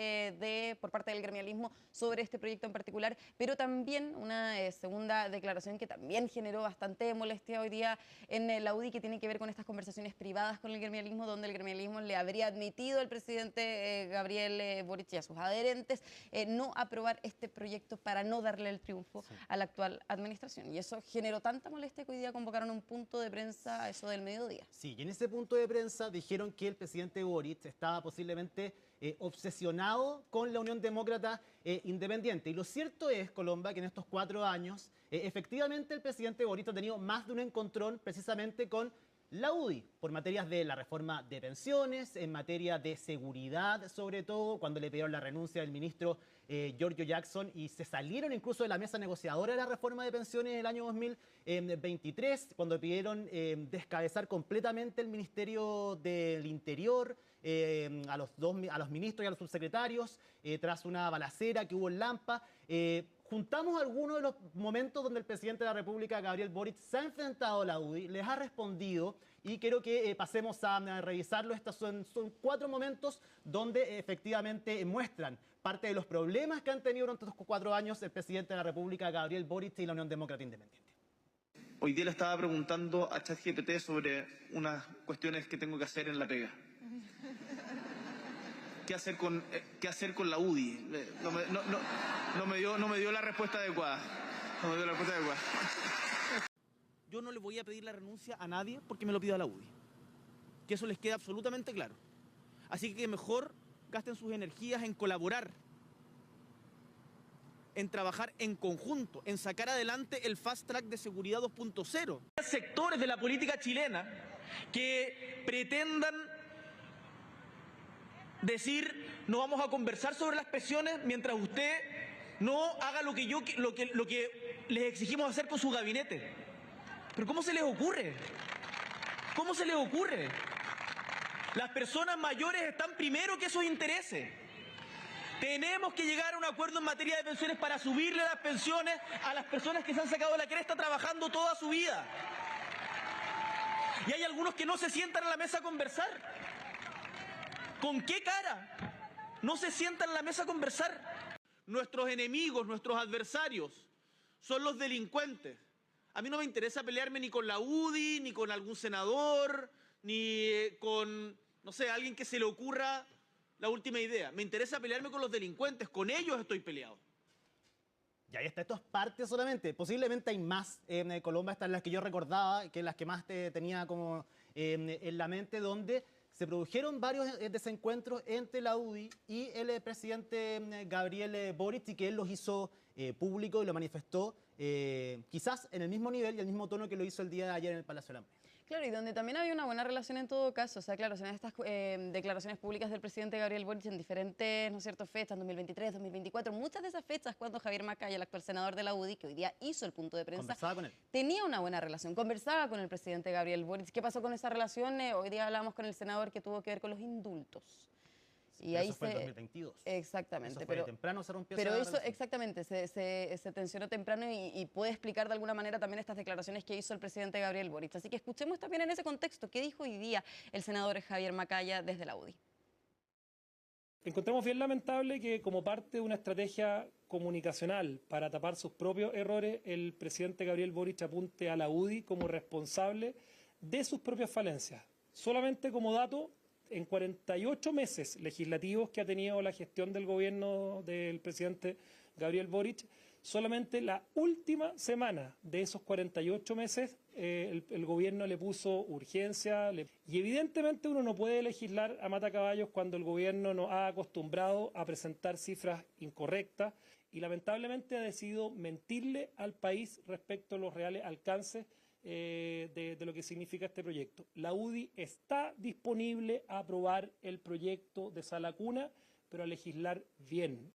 por parte del gremialismo sobre este proyecto en particular, pero también una segunda declaración que también generó bastante molestia hoy día en la UDI, que tiene que ver con estas conversaciones privadas con el gremialismo, donde el gremialismo le habría admitido al presidente Gabriel Boric y a sus adherentes no aprobar este proyecto para no darle el triunfo a la actual administración. Y eso generó tanta molestia que hoy día convocaron un punto de prensa a eso del mediodía.
Sí, y en ese punto de prensa dijeron que el presidente Boric estaba posiblemente obsesionado con la Unión Demócrata Independiente. Y lo cierto es, Colomba, que en estos 4 años, efectivamente el presidente Boric ha tenido más de un encontrón precisamente con la UDI, por materias de la reforma de pensiones, en materia de seguridad, sobre todo, cuando le pidieron la renuncia del ministro Giorgio Jackson y se salieron incluso de la mesa negociadora de la reforma de pensiones en el año 2023, cuando pidieron descabezar completamente el Ministerio del Interior, a los ministros y a los subsecretarios, tras una balacera que hubo en Lampa. Juntamos algunos de los momentos donde el presidente de la República, Gabriel Boric, se ha enfrentado a la UDI, les ha respondido y quiero que pasemos a revisarlo. Estos son 4 momentos donde efectivamente muestran parte de los problemas que han tenido durante estos 4 años el presidente de la República, Gabriel Boric, y la Unión Demócrata Independiente.
Hoy día le estaba preguntando a ChatGPT sobre unas cuestiones que tengo que hacer en la pega. ¿Qué hacer con la UDI? No me dio la respuesta adecuada. No me dio la respuesta adecuada.
Yo no le voy a pedir la renuncia a nadie porque me lo pida la UDI. Que eso les quede absolutamente claro. Así que mejor gasten sus energías en colaborar, en trabajar en conjunto, en sacar adelante el Fast Track de Seguridad 2.0. Hay sectores de la política chilena que pretendan decir no vamos a conversar sobre las pensiones mientras usted no haga lo que les exigimos hacer con su gabinete. ¿Pero cómo se les ocurre? ¿Cómo se les ocurre? Las personas mayores están primero que esos intereses. Tenemos que llegar a un acuerdo en materia de pensiones para subirle las pensiones a las personas que se han sacado la cresta trabajando toda su vida. Y hay algunos que no se sientan a la mesa a conversar. ¿Con qué cara no se sientan a la mesa a conversar? Nuestros enemigos, nuestros adversarios, son los delincuentes. A mí no me interesa pelearme ni con la UDI, ni con algún senador, ni con, no sé, alguien que se le ocurra la última idea. Me interesa pelearme con los delincuentes, con ellos estoy peleado.
Y ahí está, esto es parte solamente. Posiblemente hay más en Colombia, estas las que yo recordaba, que las que más tenía como en la mente, donde se produjeron varios desencuentros entre la UDI y el presidente Gabriel Boric, y que él los hizo público y lo manifestó quizás en el mismo nivel y el mismo tono que lo hizo el día de ayer en el Palacio de la Moneda.
Claro, y donde también había una buena relación en todo caso. O sea, claro, se ven estas declaraciones públicas del presidente Gabriel Boric en diferentes, ¿no es cierto?, fechas, 2023, 2024. Muchas de esas fechas cuando Javier Macaya, el actual senador de la UDI, que hoy día hizo el punto de prensa,
conversaba con él,
tenía una buena relación, conversaba con el presidente Gabriel Boric. ¿Qué pasó con esa relación? Hoy día hablamos con el senador que tuvo que ver con los indultos. Y ahí
eso fue en 2022.
Exactamente.
Eso fue temprano, se rompió
pero
esa
eso,
relación.
exactamente, se tensionó temprano y puede explicar de alguna manera también estas declaraciones que hizo el presidente Gabriel Boric. Así que escuchemos también en ese contexto qué dijo hoy día el senador Javier Macaya desde la UDI.
Encontramos bien lamentable que como parte de una estrategia comunicacional para tapar sus propios errores, el presidente Gabriel Boric apunte a la UDI como responsable de sus propias falencias. Solamente como dato, en 48 meses legislativos que ha tenido la gestión del gobierno del presidente Gabriel Boric, solamente la última semana de esos 48 meses el gobierno le puso urgencia. Y evidentemente uno no puede legislar a matacaballos cuando el gobierno nos ha acostumbrado a presentar cifras incorrectas y lamentablemente ha decidido mentirle al país respecto a los reales alcances de lo que significa este proyecto. La UDI está disponible a aprobar el proyecto de sala cuna, pero a legislar bien.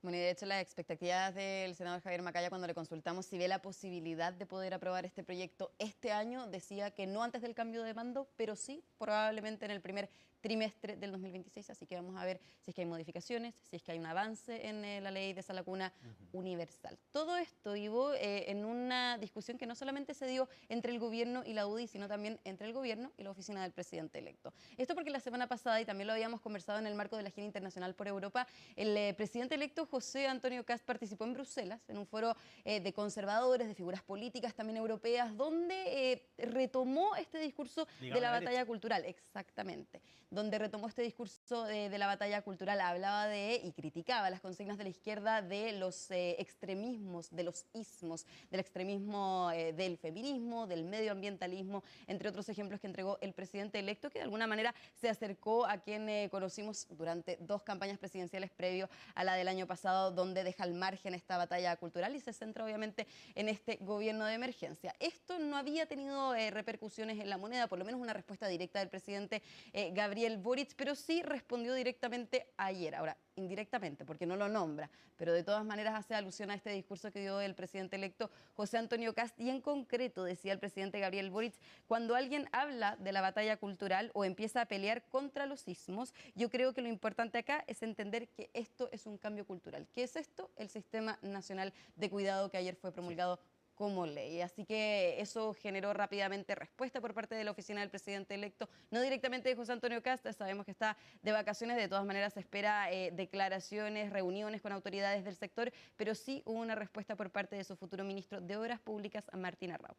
Bueno, y de hecho las expectativas del senador Javier Macaya cuando le consultamos si ve la posibilidad de poder aprobar este proyecto este año, decía que no antes del cambio de mando, pero sí probablemente en el primer trimestre del 2026, así que vamos a ver si es que hay modificaciones, si es que hay un avance en la ley de sala cuna universal. Todo esto, Ivo, en una discusión que no solamente se dio entre el gobierno y la UDI, sino también entre el gobierno y la oficina del presidente electo. Esto porque la semana pasada, y también lo habíamos conversado en el marco de la gira internacional por Europa, el presidente electo José Antonio Kast participó en Bruselas, en un foro de conservadores, de figuras políticas también europeas, donde retomó este discurso de la batalla cultural, exactamente, donde retomó este discurso de la batalla cultural, hablaba de y criticaba las consignas de la izquierda de los extremismos, de los ismos, del extremismo del feminismo, del medioambientalismo, entre otros ejemplos que entregó el presidente electo, que de alguna manera se acercó a quien conocimos durante 2 campañas presidenciales previo a la del año pasado, donde deja al margen esta batalla cultural y se centra obviamente en este gobierno de emergencia. Esto no había tenido repercusiones en la moneda, por lo menos una respuesta directa del presidente Gabriel Boric, pero sí respondió directamente ayer. Ahora, indirectamente, porque no lo nombra, pero de todas maneras hace alusión a este discurso que dio el presidente electo José Antonio Kast, y en concreto decía el presidente Gabriel Boric: cuando alguien habla de la batalla cultural o empieza a pelear contra los ismos, yo creo que lo importante acá es entender que esto es un cambio cultural. ¿Qué es esto? El Sistema Nacional de Cuidado, que ayer fue promulgado como ley. Así que eso generó rápidamente respuesta por parte de la oficina del presidente electo, no directamente de José Antonio Kast, sabemos que está de vacaciones, de todas maneras se espera declaraciones, reuniones con autoridades del sector, pero sí hubo una respuesta por parte de su futuro ministro de Obras Públicas, Martín Arrau.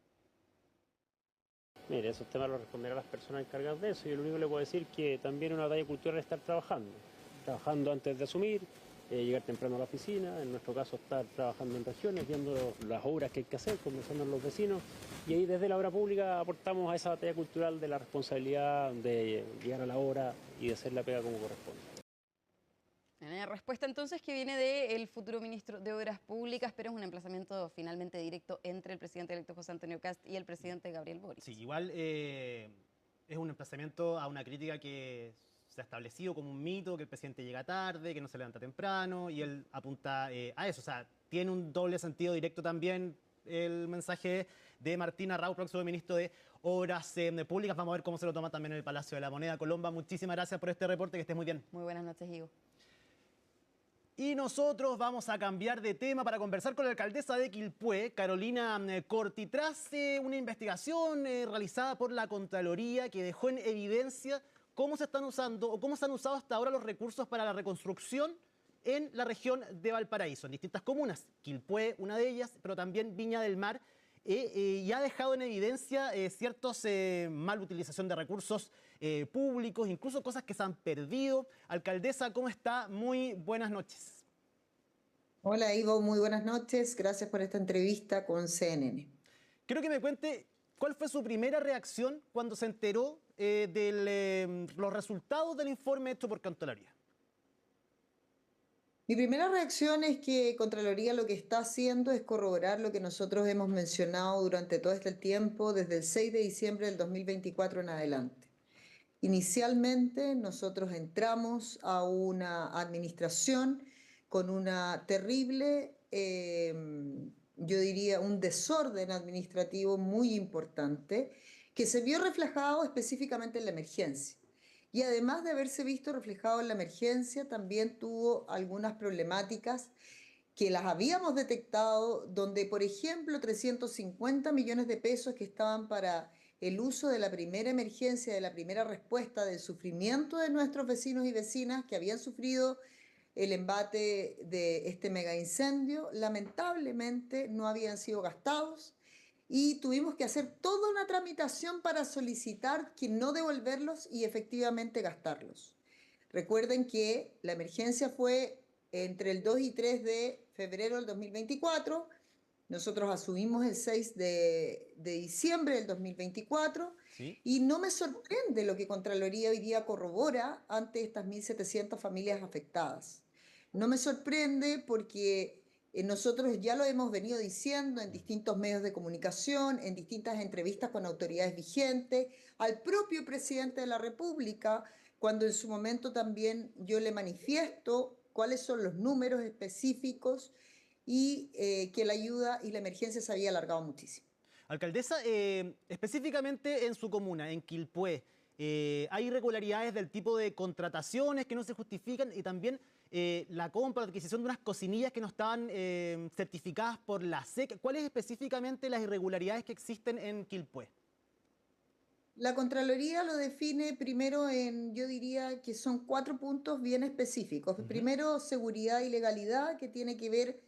Mire, esos temas los responderán las personas encargadas de eso. Yo lo único que le puedo decir es que también una batalla cultural es estar trabajando antes de asumir, llegar temprano a la oficina, en nuestro caso estar trabajando en regiones, viendo las obras que hay que hacer, conversando con los vecinos, y ahí desde la obra pública aportamos a esa batalla cultural de la responsabilidad de llegar a la hora y de hacer la pega como corresponde.
Respuesta entonces que viene del futuro ministro de Obras Públicas, pero es un emplazamiento finalmente directo entre el presidente electo José Antonio Kast y el presidente Gabriel Boric.
Sí, igual es un emplazamiento a una crítica que se ha establecido como un mito, que el presidente llega tarde, que no se levanta temprano, y él apunta a eso. O sea, tiene un doble sentido directo también el mensaje de Martín Arrau, próximo ministro de Obras Públicas. Vamos a ver cómo se lo toma también en el Palacio de la Moneda. Colomba, muchísimas gracias por este reporte, que estés muy bien.
Muy buenas noches, Ivo.
Y nosotros vamos a cambiar de tema para conversar con la alcaldesa de Quilpué, Carolina Corti, tras una investigación realizada por la Contraloría que dejó en evidencia cómo se están usando o cómo se han usado hasta ahora los recursos para la reconstrucción en la región de Valparaíso, en distintas comunas. Quilpué, una de ellas, pero también Viña del Mar, y ha dejado en evidencia ciertos mal utilización de recursos públicos, incluso cosas que se han perdido. Alcaldesa, ¿cómo está? Muy buenas noches.
Hola, Ivo, muy buenas noches. Gracias por esta entrevista con CNN.
Quiero que me cuente cuál fue su primera reacción cuando se enteró de los resultados del informe hecho por Contraloría.
Mi primera reacción es que Contraloría lo que está haciendo es corroborar lo que nosotros hemos mencionado durante todo este tiempo, desde el 6 de diciembre del 2024 en adelante. Inicialmente nosotros entramos a una administración con una terrible, yo diría, un desorden administrativo muy importante que se vio reflejado específicamente en la emergencia. Y además de haberse visto reflejado en la emergencia, también tuvo algunas problemáticas que las habíamos detectado, donde, por ejemplo, 350 millones de pesos que estaban para el uso de la primera emergencia, de la primera respuesta del sufrimiento de nuestros vecinos y vecinas que habían sufrido el embate de este mega incendio, lamentablemente no habían sido gastados. Y tuvimos que hacer toda una tramitación para solicitar que no devolverlos y efectivamente gastarlos. Recuerden que la emergencia fue entre el 2 y 3 de febrero del 2024. Nosotros asumimos el 6 de diciembre del 2024. ¿Sí? Y no me sorprende lo que Contraloría hoy día corrobora ante estas 1.700 familias afectadas. No me sorprende porque Nosotros ya lo hemos venido diciendo en distintos medios de comunicación, en distintas entrevistas con autoridades vigentes, al propio presidente de la República, cuando en su momento también yo le manifiesto cuáles son los números específicos y que la ayuda y la emergencia se había alargado muchísimo.
Alcaldesa, específicamente en su comuna, en Quilpué, hay irregularidades del tipo de contrataciones que no se justifican y también la compra, la adquisición de unas cocinillas que no estaban certificadas por la SEC. ¿Cuáles específicamente las irregularidades que existen en Quilpué?
La Contraloría lo define primero yo diría que son 4 puntos bien específicos. Primero, seguridad y legalidad, que tiene que ver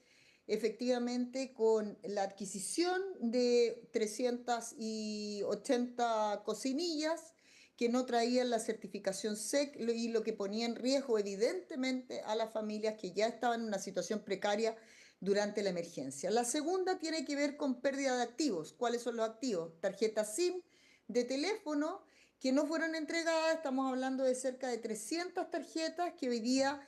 efectivamente con la adquisición de 380 cocinillas que no traían la certificación SEC y lo que ponía en riesgo evidentemente a las familias que ya estaban en una situación precaria durante la emergencia. La segunda tiene que ver con pérdida de activos. ¿Cuáles son los activos? Tarjetas SIM de teléfono que no fueron entregadas. Estamos hablando de cerca de 300 tarjetas que hoy día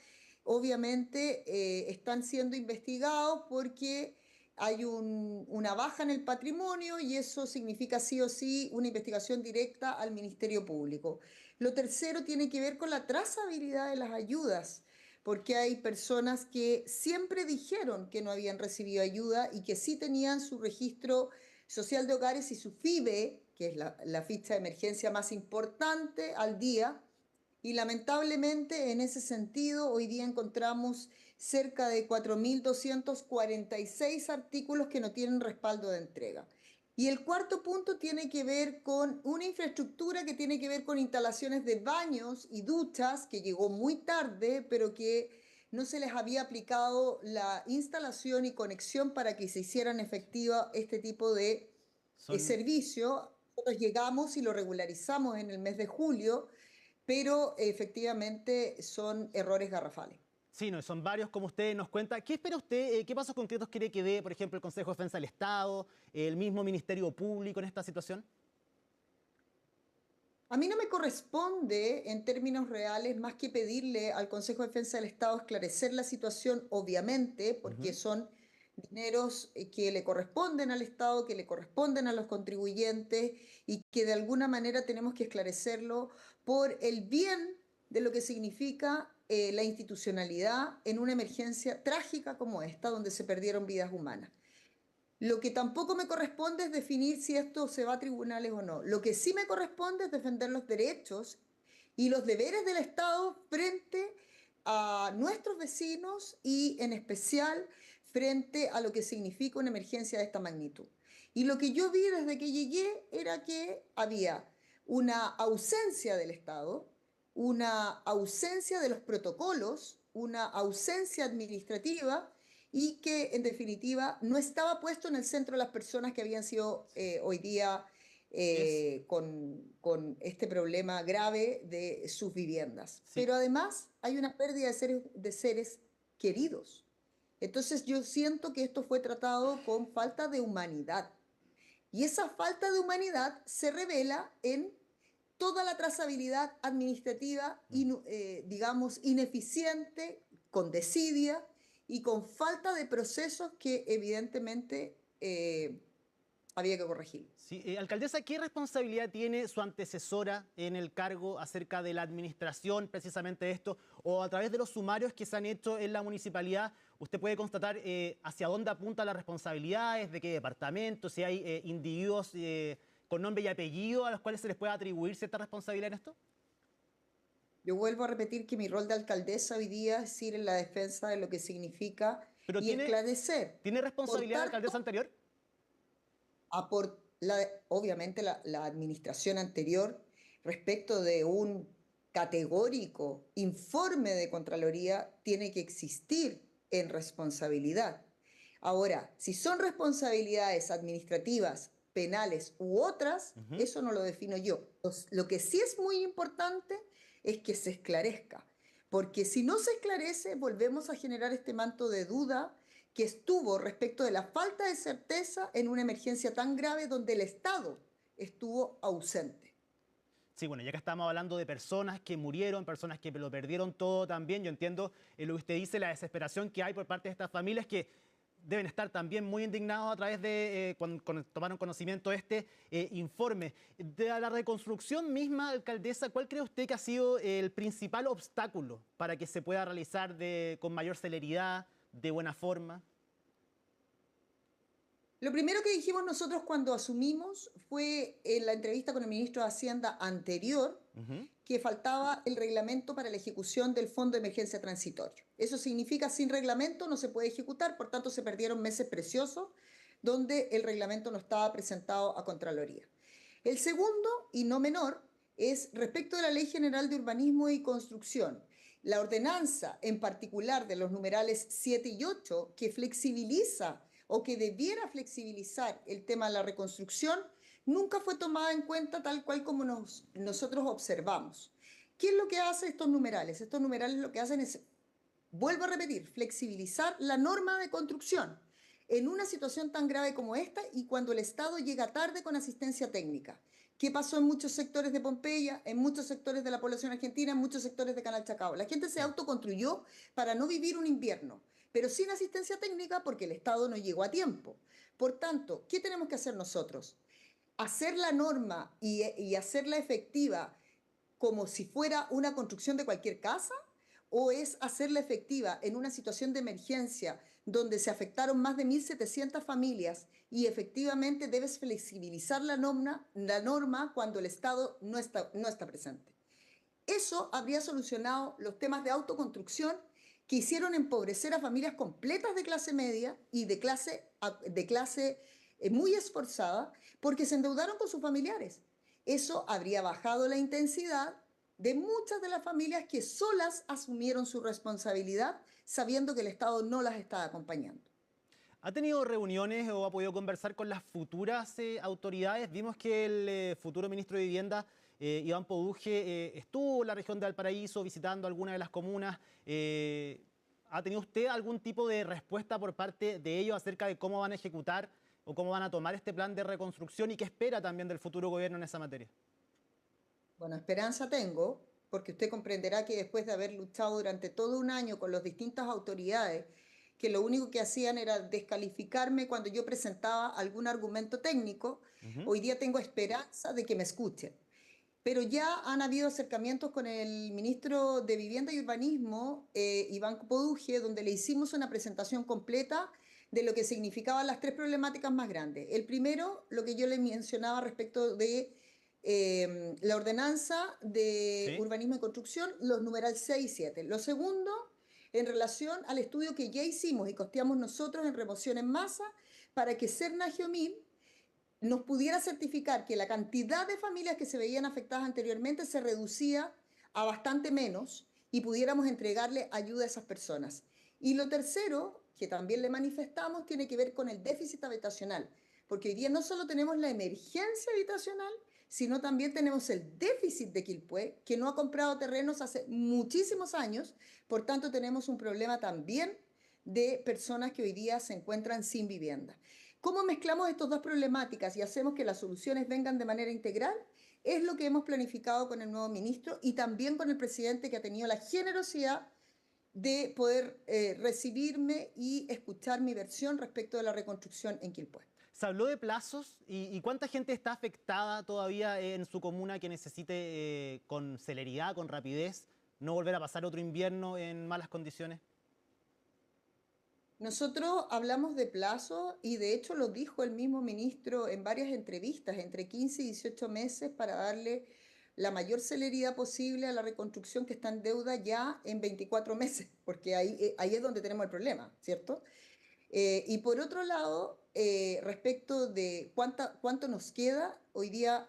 obviamente están siendo investigados porque hay una baja en el patrimonio y eso significa sí o sí una investigación directa al Ministerio Público. Lo tercero tiene que ver con la trazabilidad de las ayudas, porque hay personas que siempre dijeron que no habían recibido ayuda y que sí tenían su registro social de hogares y su FIBE, que es la ficha de emergencia más importante, al día. Y lamentablemente en ese sentido hoy día encontramos cerca de 4.246 artículos que no tienen respaldo de entrega. Y el cuarto punto tiene que ver con una infraestructura que tiene que ver con instalaciones de baños y duchas que llegó muy tarde, pero que no se les había aplicado la instalación y conexión para que se hicieran efectiva este tipo de servicio. Nosotros llegamos y lo regularizamos en el mes de julio, pero efectivamente son errores garrafales.
Sí, no, son varios, como usted nos cuenta. ¿Qué espera usted? ¿Qué pasos concretos quiere que dé, por ejemplo, el Consejo de Defensa del Estado, el mismo Ministerio Público en esta situación?
A mí no me corresponde, en términos reales, más que pedirle al Consejo de Defensa del Estado esclarecer la situación, obviamente, porque son dineros que le corresponden al Estado, que le corresponden a los contribuyentes y que de alguna manera tenemos que esclarecerlo por el bien de lo que significa la institucionalidad en una emergencia trágica como esta, donde se perdieron vidas humanas. Lo que tampoco me corresponde es definir si esto se va a tribunales o no. Lo que sí me corresponde es defender los derechos y los deberes del Estado frente a nuestros vecinos y en especial frente a lo que significa una emergencia de esta magnitud. Y lo que yo vi desde que llegué era que había una ausencia del Estado, una ausencia de los protocolos, una ausencia administrativa y que en definitiva no estaba puesto en el centro de las personas que habían sido hoy día con este problema grave de sus viviendas. Sí. Pero además hay una pérdida de seres queridos. Entonces yo siento que esto fue tratado con falta de humanidad. Y esa falta de humanidad se revela en toda la trazabilidad administrativa, digamos, ineficiente, con desidia y con falta de procesos que evidentemente había que corregir.
Sí, alcaldesa, ¿qué responsabilidad tiene su antecesora en el cargo acerca de la administración precisamente de esto? O a través de los sumarios que se han hecho en la municipalidad, ¿usted puede constatar hacia dónde apuntan las responsabilidades, de qué departamento, si hay individuos con nombre y apellido a los cuales se les puede atribuir cierta responsabilidad en esto?
Yo vuelvo a repetir que mi rol de alcaldesa hoy día es ir en la defensa de lo que significa y esclarecer.
¿Tiene responsabilidad la alcaldesa anterior?
Obviamente la administración anterior, respecto de un categórico informe de Contraloría, tiene que existir en responsabilidad. Ahora, si son responsabilidades administrativas, penales u otras, eso no lo defino yo. Lo que sí es muy importante es que se esclarezca, porque si no se esclarece, volvemos a generar este manto de duda que estuvo respecto de la falta de certeza en una emergencia tan grave donde el Estado estuvo ausente.
Sí, bueno, ya que estamos hablando de personas que murieron, personas que lo perdieron todo también, yo entiendo lo que usted dice, la desesperación que hay por parte de estas familias que deben estar también muy indignados a través de cuando tomaron conocimiento de este informe. De la reconstrucción misma, alcaldesa, ¿cuál cree usted que ha sido el principal obstáculo para que se pueda realizar con mayor celeridad, de buena forma?
Lo primero que dijimos nosotros cuando asumimos fue en la entrevista con el ministro de Hacienda anterior que faltaba el reglamento para la ejecución del Fondo de Emergencia Transitorio. Eso significa sin reglamento no se puede ejecutar, por tanto se perdieron meses preciosos donde el reglamento no estaba presentado a Contraloría. El segundo, y no menor, es respecto de la Ley General de Urbanismo y Construcción. La ordenanza, en particular de los numerales 7 y 8, que flexibiliza o que debiera flexibilizar el tema de la reconstrucción, nunca fue tomada en cuenta tal cual como nosotros observamos. ¿Qué es lo que hacen estos numerales? Estos numerales lo que hacen es, vuelvo a repetir, flexibilizar la norma de construcción en una situación tan grave como esta y cuando el Estado llega tarde con asistencia técnica. ¿Qué pasó en muchos sectores de Pompeya, en muchos sectores de la población argentina, en muchos sectores de Canal Chacao? La gente se autoconstruyó para no vivir un invierno, pero sin asistencia técnica porque el Estado no llegó a tiempo. Por tanto, ¿qué tenemos que hacer nosotros? Hacer la norma y hacerla efectiva como si fuera una construcción de cualquier casa, o es hacerla efectiva en una situación de emergencia donde se afectaron más de 1.700 familias y efectivamente debes flexibilizar la norma cuando el Estado no está presente. Eso habría solucionado los temas de autoconstrucción que hicieron empobrecer a familias completas de clase media y de clase muy esforzada porque se endeudaron con sus familiares. Eso habría bajado la intensidad de muchas de las familias que solas asumieron su responsabilidad sabiendo que el Estado no las estaba acompañando.
¿Ha tenido reuniones o ha podido conversar con las futuras autoridades? Vimos que el futuro ministro de Vivienda, Iván Poduje, estuvo en la región de Valparaíso visitando algunas de las comunas. ¿Ha tenido usted algún tipo de respuesta por parte de ellos acerca de cómo van a ejecutar o cómo van a tomar este plan de reconstrucción y qué espera también del futuro gobierno en esa materia?
Bueno, esperanza tengo, porque usted comprenderá que después de haber luchado durante todo un año con las distintas autoridades, que lo único que hacían era descalificarme cuando yo presentaba algún argumento técnico, hoy día tengo esperanza de que me escuchen. Pero ya han habido acercamientos con el ministro de Vivienda y Urbanismo, Iván Poduje, donde le hicimos una presentación completa de lo que significaban las tres problemáticas más grandes. El primero, lo que yo le mencionaba respecto de la ordenanza de urbanismo y construcción, los numerales 6 y 7. Lo segundo, en relación al estudio que ya hicimos y costeamos nosotros en remoción en masa para que Serna Geomil nos pudiera certificar que la cantidad de familias que se veían afectadas anteriormente se reducía a bastante menos y pudiéramos entregarle ayuda a esas personas. Y lo tercero, que también le manifestamos, tiene que ver con el déficit habitacional, porque hoy día no solo tenemos la emergencia habitacional, sino también tenemos el déficit de Quilpué, que no ha comprado terrenos hace muchísimos años, por tanto tenemos un problema también de personas que hoy día se encuentran sin vivienda. ¿Cómo mezclamos estas dos problemáticas y hacemos que las soluciones vengan de manera integral? Es lo que hemos planificado con el nuevo ministro y también con el presidente, que ha tenido la generosidad de poder recibirme y escuchar mi versión respecto de la reconstrucción en Quilpué.
¿Se habló de plazos y cuánta gente está afectada todavía en su comuna que necesite con celeridad, con rapidez, no volver a pasar otro invierno en malas condiciones?
Nosotros hablamos de plazo y de hecho lo dijo el mismo ministro en varias entrevistas, entre 15 y 18 meses para darle la mayor celeridad posible a la reconstrucción que está en deuda ya en 24 meses, porque ahí es donde tenemos el problema, ¿cierto? Y por otro lado, respecto de cuánto nos queda, hoy día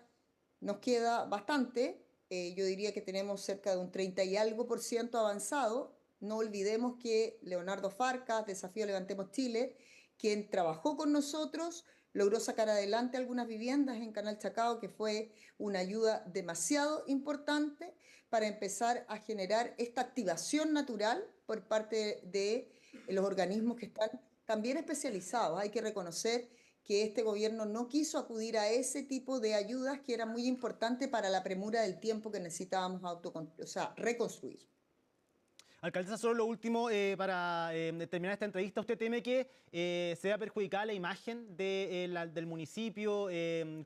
nos queda bastante, yo diría que tenemos cerca de un 30 y algo % avanzado. No olvidemos que Leonardo Farcas, Desafío Levantemos Chile, quien trabajó con nosotros, logró sacar adelante algunas viviendas en Canal Chacao, que fue una ayuda demasiado importante para empezar a generar esta activación natural por parte de los organismos que están también especializados. Hay que reconocer que este gobierno no quiso acudir a ese tipo de ayudas que era muy importante para la premura del tiempo que necesitábamos reconstruir.
Alcaldesa, solo lo último para terminar esta entrevista. ¿Usted teme que se vea perjudicada la imagen del municipio?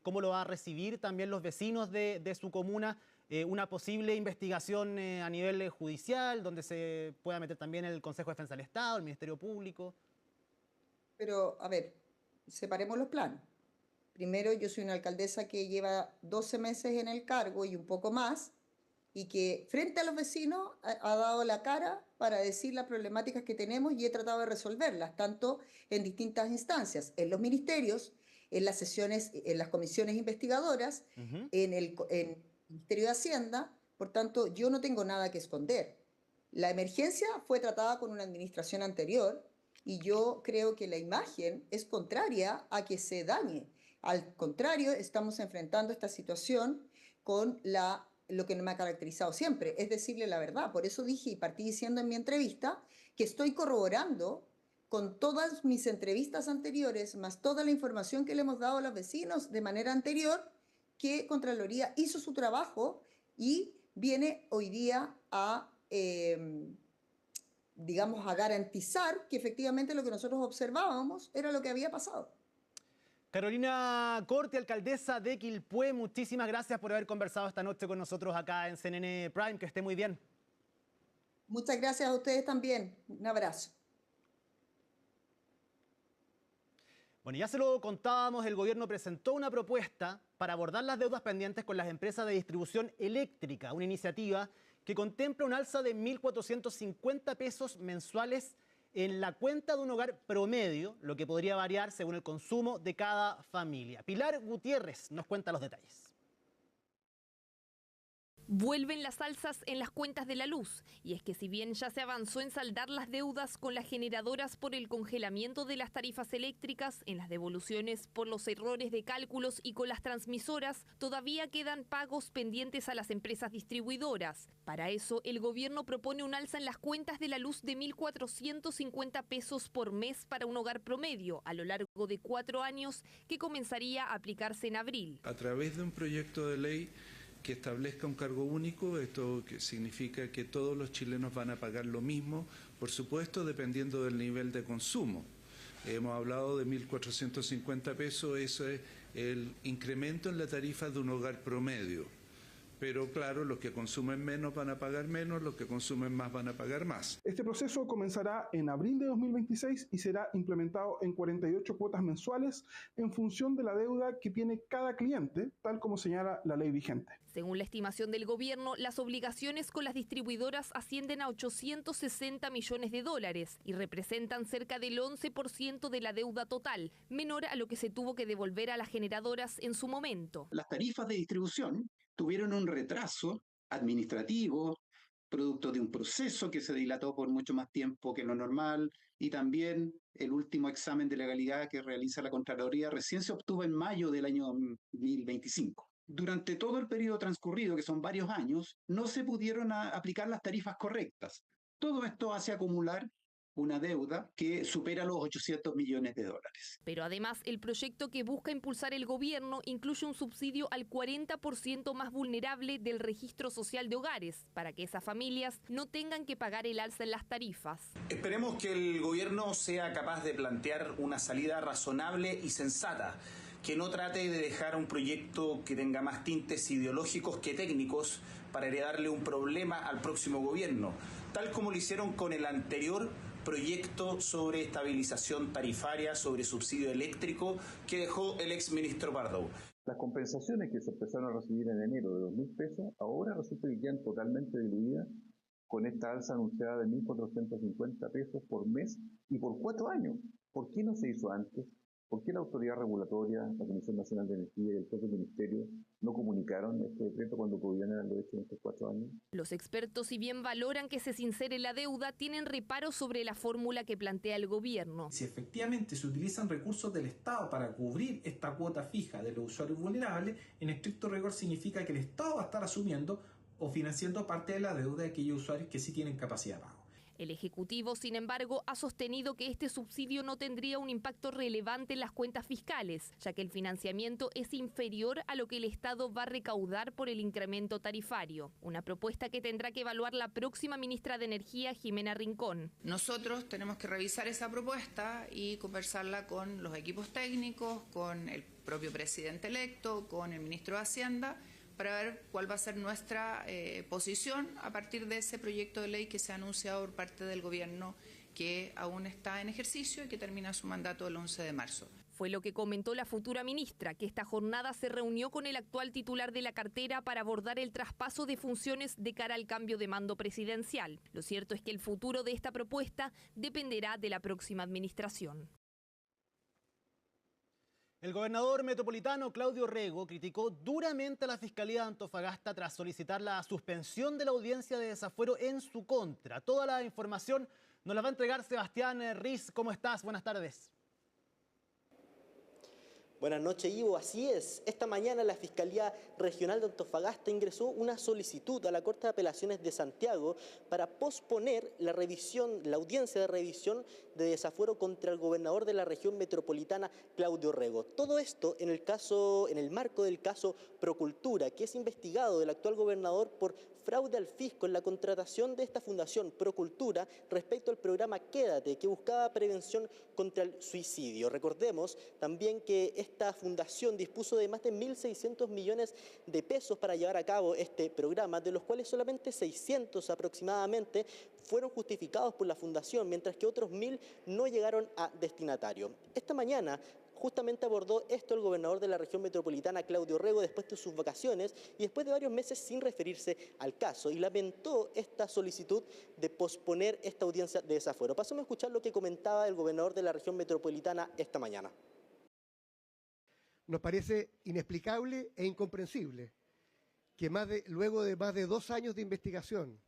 ¿Cómo lo va a recibir también los vecinos de su comuna? Una posible investigación a nivel judicial, donde se pueda meter también el Consejo de Defensa del Estado, el Ministerio Público.
Pero, a ver, separemos los planos. Primero, yo soy una alcaldesa que lleva 12 meses en el cargo y un poco más, y que frente a los vecinos ha dado la cara para decir las problemáticas que tenemos y he tratado de resolverlas, tanto en distintas instancias, en los ministerios, en las sesiones, en las comisiones investigadoras, en el Ministerio de Hacienda. Por tanto, yo no tengo nada que esconder. La emergencia fue tratada con una administración anterior y yo creo que la imagen es contraria a que se dañe. Al contrario, estamos enfrentando esta situación con lo que me ha caracterizado siempre, es decirle la verdad. Por eso dije y partí diciendo en mi entrevista que estoy corroborando con todas mis entrevistas anteriores, más toda la información que le hemos dado a los vecinos de manera anterior, que Contraloría hizo su trabajo y viene hoy día a, digamos, a garantizar que efectivamente lo que nosotros observábamos era lo que había pasado.
Carolina Corti, alcaldesa de Quilpué, muchísimas gracias por haber conversado esta noche con nosotros acá en CNN Prime. Que esté muy bien.
Muchas gracias a ustedes también. Un abrazo.
Bueno, ya se lo contábamos, el gobierno presentó una propuesta para abordar las deudas pendientes con las empresas de distribución eléctrica, una iniciativa que contempla un alza de 1.450 pesos mensuales en la cuenta de un hogar promedio, lo que podría variar según el consumo de cada familia. Pilar Gutiérrez nos cuenta los detalles.
Vuelven las alzas en las cuentas de la luz, y es que si bien ya se avanzó en saldar las deudas con las generadoras por el congelamiento de las tarifas eléctricas, en las devoluciones por los errores de cálculos y con las transmisoras, todavía quedan pagos pendientes a las empresas distribuidoras. Para eso, el gobierno propone un alza en las cuentas de la luz de 1.450 pesos por mes para un hogar promedio, a lo largo de 4 años, que comenzaría a aplicarse en abril.
A través de un proyecto de ley que establezca un cargo único, esto que significa que todos los chilenos van a pagar lo mismo, por supuesto, dependiendo del nivel de consumo. Hemos hablado de 1.450 pesos, eso es el incremento en la tarifa de un hogar promedio. Pero claro, los que consumen menos van a pagar menos, los que consumen más van a pagar más.
Este proceso comenzará en abril de 2026 y será implementado en 48 cuotas mensuales en función de la deuda que tiene cada cliente, tal como señala la ley vigente.
Según la estimación del gobierno, las obligaciones con las distribuidoras ascienden a 860 millones de dólares y representan cerca del 11% de la deuda total, menor a lo que se tuvo que devolver a las generadoras en su momento.
Las tarifas de distribución tuvieron un retraso administrativo, producto de un proceso que se dilató por mucho más tiempo que lo normal, y también el último examen de legalidad que realiza la Contraloría recién se obtuvo en mayo del año 2025. Durante todo el periodo transcurrido, que son varios años, no se pudieron aplicar las tarifas correctas. Todo esto hace acumular una deuda que supera los 800 millones de dólares.
Pero además, el proyecto que busca impulsar el gobierno incluye un subsidio al 40% más vulnerable del registro social de hogares, para que esas familias no tengan que pagar el alza en las tarifas.
Esperemos que el gobierno sea capaz de plantear una salida razonable y sensata, que no trate de dejar un proyecto que tenga más tintes ideológicos que técnicos para heredarle un problema al próximo gobierno, tal como lo hicieron con el anterior proyecto sobre estabilización tarifaria, sobre subsidio eléctrico que dejó el exministro Pardo.
Las compensaciones que se empezaron a recibir en enero de 2.000 pesos, ahora resulta que quedan totalmente diluidas con esta alza anunciada de 1.450 pesos por mes y por 4 años. ¿Por qué no se hizo antes? ¿Por qué la autoridad regulatoria, la Comisión Nacional de Energía y el propio Ministerio no comunicaron este decreto cuando podían haberlo hecho en estos 4 años?
Los expertos, si bien valoran que se sincere la deuda, tienen reparos sobre la fórmula que plantea el gobierno.
Si efectivamente se utilizan recursos del Estado para cubrir esta cuota fija de los usuarios vulnerables, en estricto rigor significa que el Estado va a estar asumiendo o financiando parte de la deuda de aquellos usuarios que sí tienen capacidad de pago.
El Ejecutivo, sin embargo, ha sostenido que este subsidio no tendría un impacto relevante en las cuentas fiscales, ya que el financiamiento es inferior a lo que el Estado va a recaudar por el incremento tarifario. Una propuesta que tendrá que evaluar la próxima ministra de Energía, Jimena Rincón.
Nosotros tenemos que revisar esa propuesta y conversarla con los equipos técnicos, con el propio presidente electo, con el ministro de Hacienda, para ver cuál va a ser nuestra posición a partir de ese proyecto de ley que se ha anunciado por parte del Gobierno, que aún está en ejercicio y que termina su mandato el 11 de marzo.
Fue lo que comentó la futura ministra, que esta jornada se reunió con el actual titular de la cartera para abordar el traspaso de funciones de cara al cambio de mando presidencial. Lo cierto es que el futuro de esta propuesta dependerá de la próxima administración.
El gobernador metropolitano Claudio Orrego criticó duramente a la Fiscalía de Antofagasta tras solicitar la suspensión de la audiencia de desafuero en su contra. Toda la información nos la va a entregar Sebastián Riz. ¿Cómo estás? Buenas tardes.
Buenas noches, Ivo. Así es. Esta mañana la Fiscalía Regional de Antofagasta ingresó una solicitud a la Corte de Apelaciones de Santiago para posponer la audiencia de revisión de desafuero contra el gobernador de la región metropolitana, Claudio Orrego. Todo esto en el marco del caso Procultura, que es investigado del actual gobernador por fraude al fisco en la contratación de esta fundación Procultura respecto al programa Quédate, que buscaba prevención contra el suicidio. Recordemos también que esta fundación dispuso de más de 1.600 millones de pesos para llevar a cabo este programa, de los cuales solamente 600 aproximadamente fueron justificados por la fundación, mientras que otros 1.000 no llegaron a destinatario. Esta mañana justamente abordó esto el gobernador de la región metropolitana, Claudio Orrego, después de sus vacaciones y después de varios meses sin referirse al caso, y lamentó esta solicitud de posponer esta audiencia de desafuero. Pasemos a escuchar lo que comentaba el gobernador de la región metropolitana esta mañana.
Nos parece inexplicable e incomprensible que luego de más de 2 años de investigación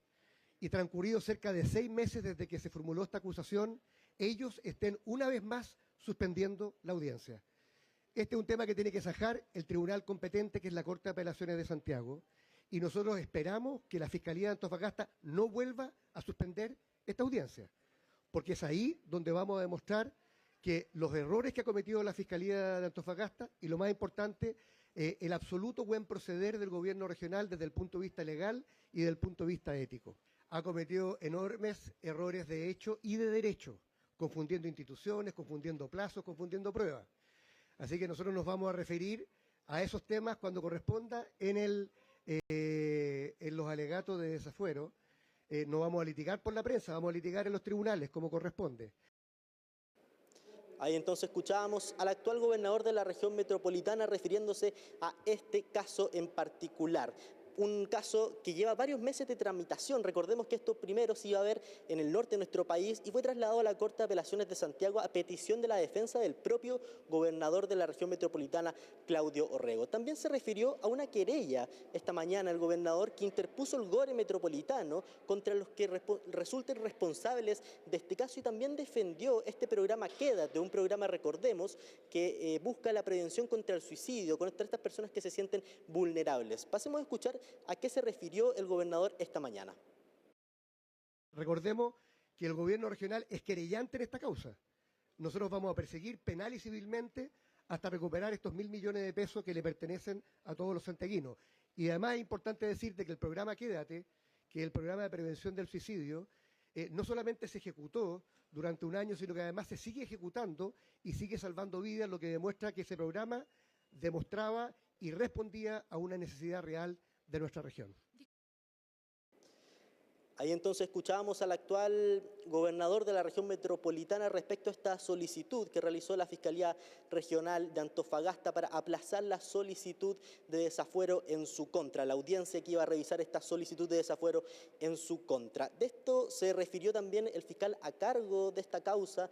y transcurridos cerca de 6 meses desde que se formuló esta acusación, ellos estén una vez más suspendiendo la audiencia. Este es un tema que tiene que zanjar el tribunal competente, que es la Corte de Apelaciones de Santiago, y nosotros esperamos que la Fiscalía de Antofagasta no vuelva a suspender esta audiencia, porque es ahí donde vamos a demostrar que los errores que ha cometido la Fiscalía de Antofagasta y, lo más importante, el absoluto buen proceder del gobierno regional desde el punto de vista legal y desde el punto de vista ético. Ha cometido enormes errores de hecho y de derecho, confundiendo instituciones, confundiendo plazos, confundiendo pruebas. Así que nosotros nos vamos a referir a esos temas cuando corresponda en los alegatos de desafuero. No vamos a litigar por la prensa, vamos a litigar en los tribunales como corresponde.
Ahí entonces escuchábamos al actual gobernador de la región metropolitana refiriéndose a este caso en particular. Un caso que lleva varios meses de tramitación. Recordemos que esto primero se iba a ver en el norte de nuestro país y fue trasladado a la Corte de Apelaciones de Santiago a petición de la defensa del propio gobernador de la región metropolitana, Claudio Orrego. También se refirió a una querella esta mañana el gobernador que interpuso el GORE metropolitano contra los que resulten responsables de este caso, y también defendió este programa Quédate, un programa, recordemos, que busca la prevención contra el suicidio, contra estas personas que se sienten vulnerables. Pasemos a escuchar a qué se refirió el gobernador esta mañana.
Recordemos que el gobierno regional es querellante en esta causa. Nosotros vamos a perseguir penal y civilmente hasta recuperar estos 1.000 millones de pesos que le pertenecen a todos los santiaguinos. Y además es importante decirte que el programa Quédate, que es el programa de prevención del suicidio, no solamente se ejecutó durante un año, sino que además se sigue ejecutando y sigue salvando vidas, lo que demuestra que ese programa demostraba y respondía a una necesidad real de nuestra región.
Ahí entonces escuchábamos al actual gobernador de la región metropolitana respecto a esta solicitud que realizó la Fiscalía Regional de Antofagasta para aplazar la solicitud de desafuero en su contra, la audiencia que iba a revisar esta solicitud de desafuero en su contra. De esto se refirió también el fiscal a cargo de esta causa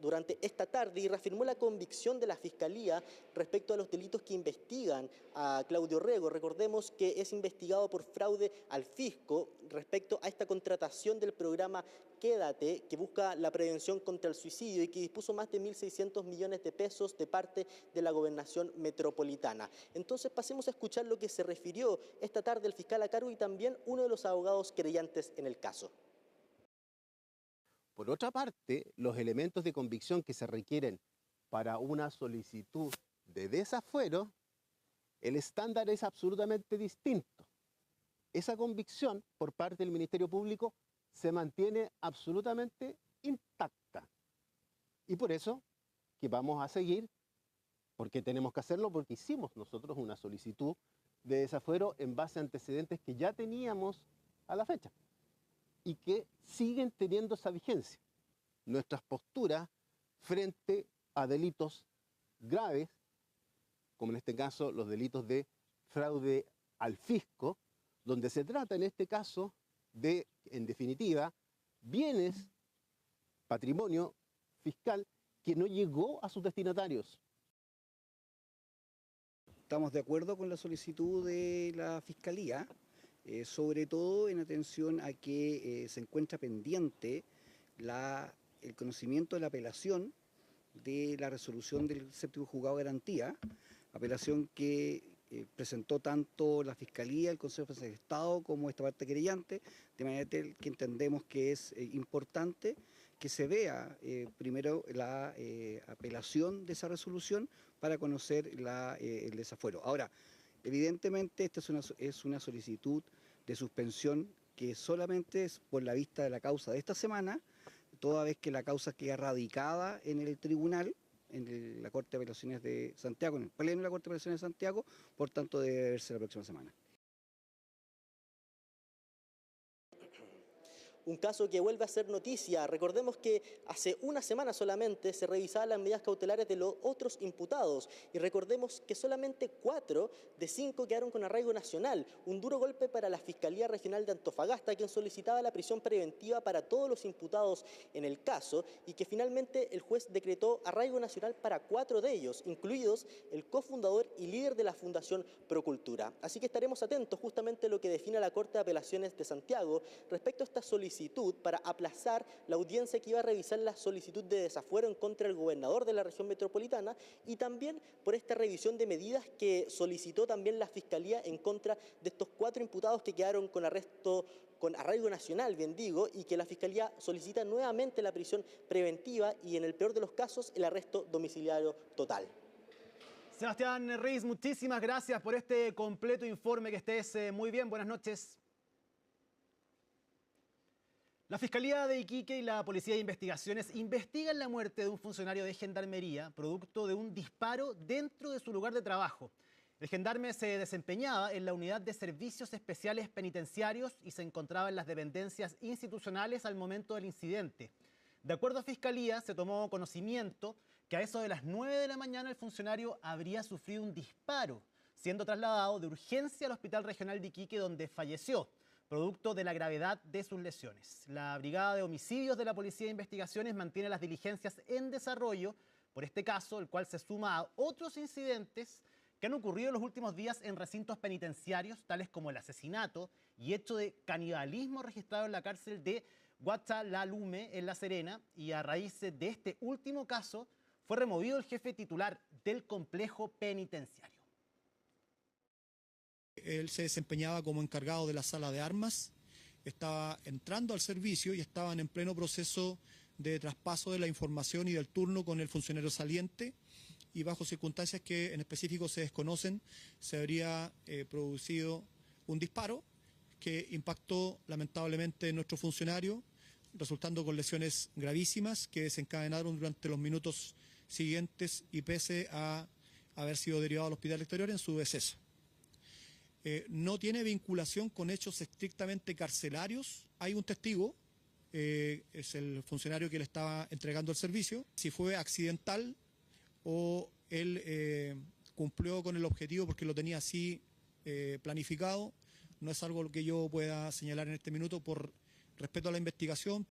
durante esta tarde y reafirmó la convicción de la Fiscalía respecto a los delitos que investigan a Claudio Orrego. Recordemos que es investigado por fraude al fisco respecto a esta contratación del programa Quédate, que busca la prevención contra el suicidio y que dispuso más de 1.600 millones de pesos de parte de la gobernación metropolitana. Entonces pasemos a escuchar lo que se refirió esta tarde el fiscal a cargo y también uno de los abogados querellantes en el caso.
Por otra parte, los elementos de convicción que se requieren para una solicitud de desafuero, el estándar es absolutamente distinto. Esa convicción por parte del Ministerio Público se mantiene absolutamente intacta. Y por eso que vamos a seguir, porque tenemos que hacerlo, porque hicimos nosotros una solicitud de desafuero en base a antecedentes que ya teníamos a la fecha y que siguen teniendo esa vigencia. Nuestras posturas frente a delitos graves, como en este caso los delitos de fraude al fisco, donde se trata en este caso de, en definitiva, bienes, patrimonio fiscal que no llegó a sus destinatarios.
Estamos de acuerdo con la solicitud de la Fiscalía, sobre todo en atención a que se encuentra pendiente el conocimiento de la apelación de la resolución del séptimo juzgado de garantía, apelación que presentó tanto la Fiscalía, el Consejo de Defensa del Estado como esta parte querellante, de manera que entendemos que es importante que se vea primero la apelación de esa resolución para conocer el desafuero. Ahora, evidentemente esta es una solicitud de suspensión que solamente es por la vista de la causa de esta semana, toda vez que la causa queda radicada en el tribunal, en la Corte de Apelaciones de Santiago, en el pleno de la Corte de Apelaciones de Santiago, por tanto debe verse la próxima semana.
Un caso que vuelve a ser noticia. Recordemos que hace una semana solamente se revisaban las medidas cautelares de los otros imputados y recordemos que solamente 4 de 5 quedaron con arraigo nacional. Un duro golpe para la Fiscalía Regional de Antofagasta, quien solicitaba la prisión preventiva para todos los imputados en el caso y que finalmente el juez decretó arraigo nacional para 4 de ellos, incluidos el cofundador y líder de la Fundación Procultura. Así que estaremos atentos justamente a lo que define la Corte de Apelaciones de Santiago respecto a esta solicitud para aplazar la audiencia que iba a revisar la solicitud de desafuero en contra del gobernador de la región metropolitana y también por esta revisión de medidas que solicitó también la Fiscalía en contra de estos 4 imputados que quedaron con arraigo nacional, bien digo, y que la Fiscalía solicita nuevamente la prisión preventiva y en el peor de los casos el arresto domiciliario total.
Sebastián Reyes, muchísimas gracias por este completo informe, que estés muy bien, buenas noches. La Fiscalía de Iquique y la Policía de Investigaciones investigan la muerte de un funcionario de Gendarmería producto de un disparo dentro de su lugar de trabajo. El gendarme se desempeñaba en la Unidad de Servicios Especiales Penitenciarios y se encontraba en las dependencias institucionales al momento del incidente. De acuerdo a Fiscalía, se tomó conocimiento que a eso de las 9 de la mañana el funcionario habría sufrido un disparo, siendo trasladado de urgencia al Hospital Regional de Iquique, donde falleció, producto de la gravedad de sus lesiones. La Brigada de Homicidios de la Policía de Investigaciones mantiene las diligencias en desarrollo por este caso, el cual se suma a otros incidentes que han ocurrido en los últimos días en recintos penitenciarios, tales como el asesinato y hecho de canibalismo registrado en la cárcel de Guachalalume, en La Serena, y a raíz de este último caso fue removido el jefe titular del complejo penitenciario.
Él se desempeñaba como encargado de la sala de armas, estaba entrando al servicio y estaban en pleno proceso de traspaso de la información y del turno con el funcionario saliente, y bajo circunstancias que en específico se desconocen, se habría producido un disparo que impactó lamentablemente en nuestro funcionario, resultando con lesiones gravísimas que desencadenaron durante los minutos siguientes y pese a haber sido derivado al hospital exterior en su deceso. No tiene vinculación con hechos estrictamente carcelarios. Hay un testigo, es el funcionario que le estaba entregando el servicio. Si fue accidental o él cumplió con el objetivo porque lo tenía así planificado, no es algo que yo pueda señalar en este minuto por respeto a la investigación.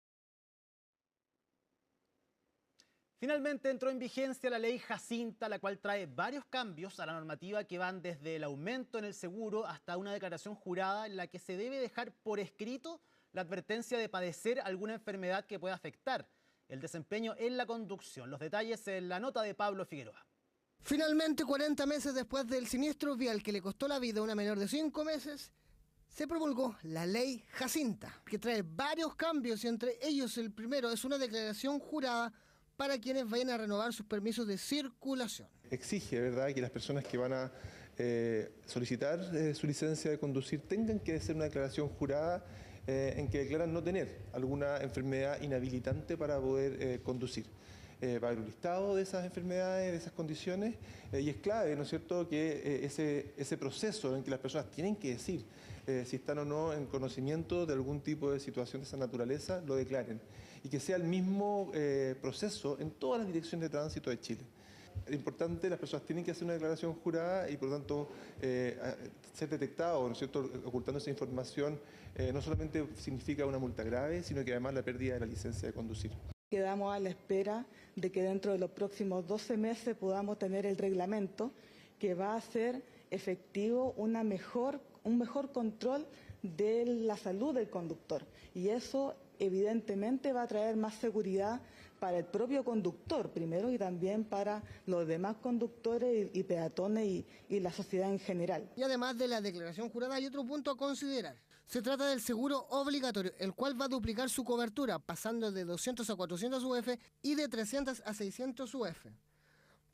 Finalmente entró en vigencia la ley Jacinta, la cual trae varios cambios a la normativa que van desde el aumento en el seguro hasta una declaración jurada en la que se debe dejar por escrito la advertencia de padecer alguna enfermedad que pueda afectar el desempeño en la conducción. Los detalles en la nota de Pablo Figueroa.
Finalmente, 40 meses después del siniestro vial que le costó la vida a una menor de 5 meses,
se promulgó la ley Jacinta, que trae varios cambios y entre ellos el primero es una declaración jurada para quienes vayan a renovar sus permisos de circulación.
Exige, ¿verdad?, que las personas que van a solicitar su licencia de conducir tengan que hacer una declaración jurada en que declaran no tener alguna enfermedad inhabilitante para poder conducir. Va a haber un listado de esas enfermedades, de esas condiciones, y es clave, ¿no es cierto?, que ese proceso en que las personas tienen que decir si están o no en conocimiento de algún tipo de situación de esa naturaleza, lo declaren. Y que sea el mismo proceso en todas las direcciones de tránsito de Chile. Es importante, las personas tienen que hacer una declaración jurada y por lo tanto ser detectado, ¿no es cierto?, ocultando esa información, no solamente significa una multa grave, sino que además la pérdida de la licencia de conducir.
Quedamos a la espera de que dentro de los próximos 12 meses podamos tener el reglamento que va a hacer efectivo un mejor control de la salud del conductor. Y eso evidentemente va a traer más seguridad para el propio conductor primero y también para los demás conductores y peatones y la sociedad en general.
Y además de la declaración jurada hay otro punto a considerar. Se trata del seguro obligatorio, el cual va a duplicar su cobertura, pasando de 200 a 400 UF y de 300 a 600 UF.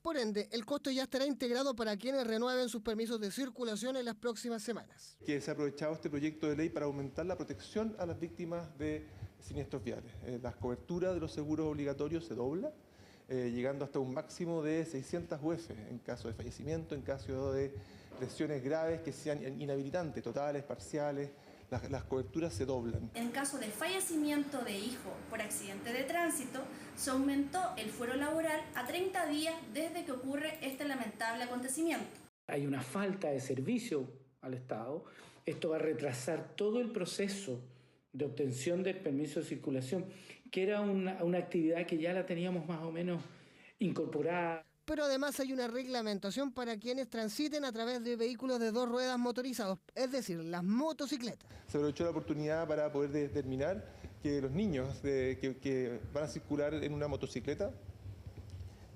Por ende, el costo ya estará integrado para quienes renueven sus permisos de circulación en las próximas semanas.
Que se ha aprovechado este proyecto de ley para aumentar la protección a las víctimas de siniestros viales. Las coberturas de los seguros obligatorios se dobla, llegando hasta un máximo de 600 UF en caso de fallecimiento, en caso de lesiones graves que sean inhabilitantes, totales, parciales. Las coberturas se doblan.
En caso de fallecimiento de hijo por accidente de tránsito, se aumentó el fuero laboral a 30 días desde que ocurre este lamentable acontecimiento.
Hay una falta de servicio al Estado. Esto va a retrasar todo el proceso de obtención del permiso de circulación, que era una actividad que ya la teníamos más o menos incorporada.
Pero además hay una reglamentación para quienes transiten a través de vehículos de 2 ruedas motorizados, es decir, las motocicletas.
Se aprovechó la oportunidad para poder determinar que los niños que van a circular en una motocicleta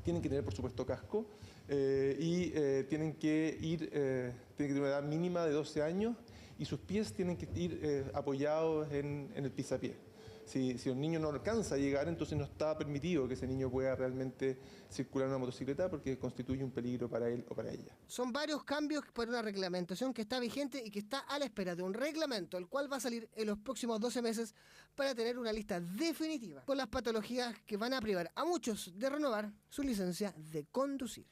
tienen que tener, por supuesto, casco y tienen que tener una edad mínima de 12 años y sus pies tienen que ir apoyados en el pisapié. Si un niño no alcanza a llegar, entonces no está permitido que ese niño pueda realmente circular en una motocicleta porque constituye un peligro para él o para ella.
Son varios cambios por una reglamentación que está vigente y que está a la espera de un reglamento, el cual va a salir en los próximos 12 meses para tener una lista definitiva con las patologías que van a privar a muchos de renovar su licencia de conducir.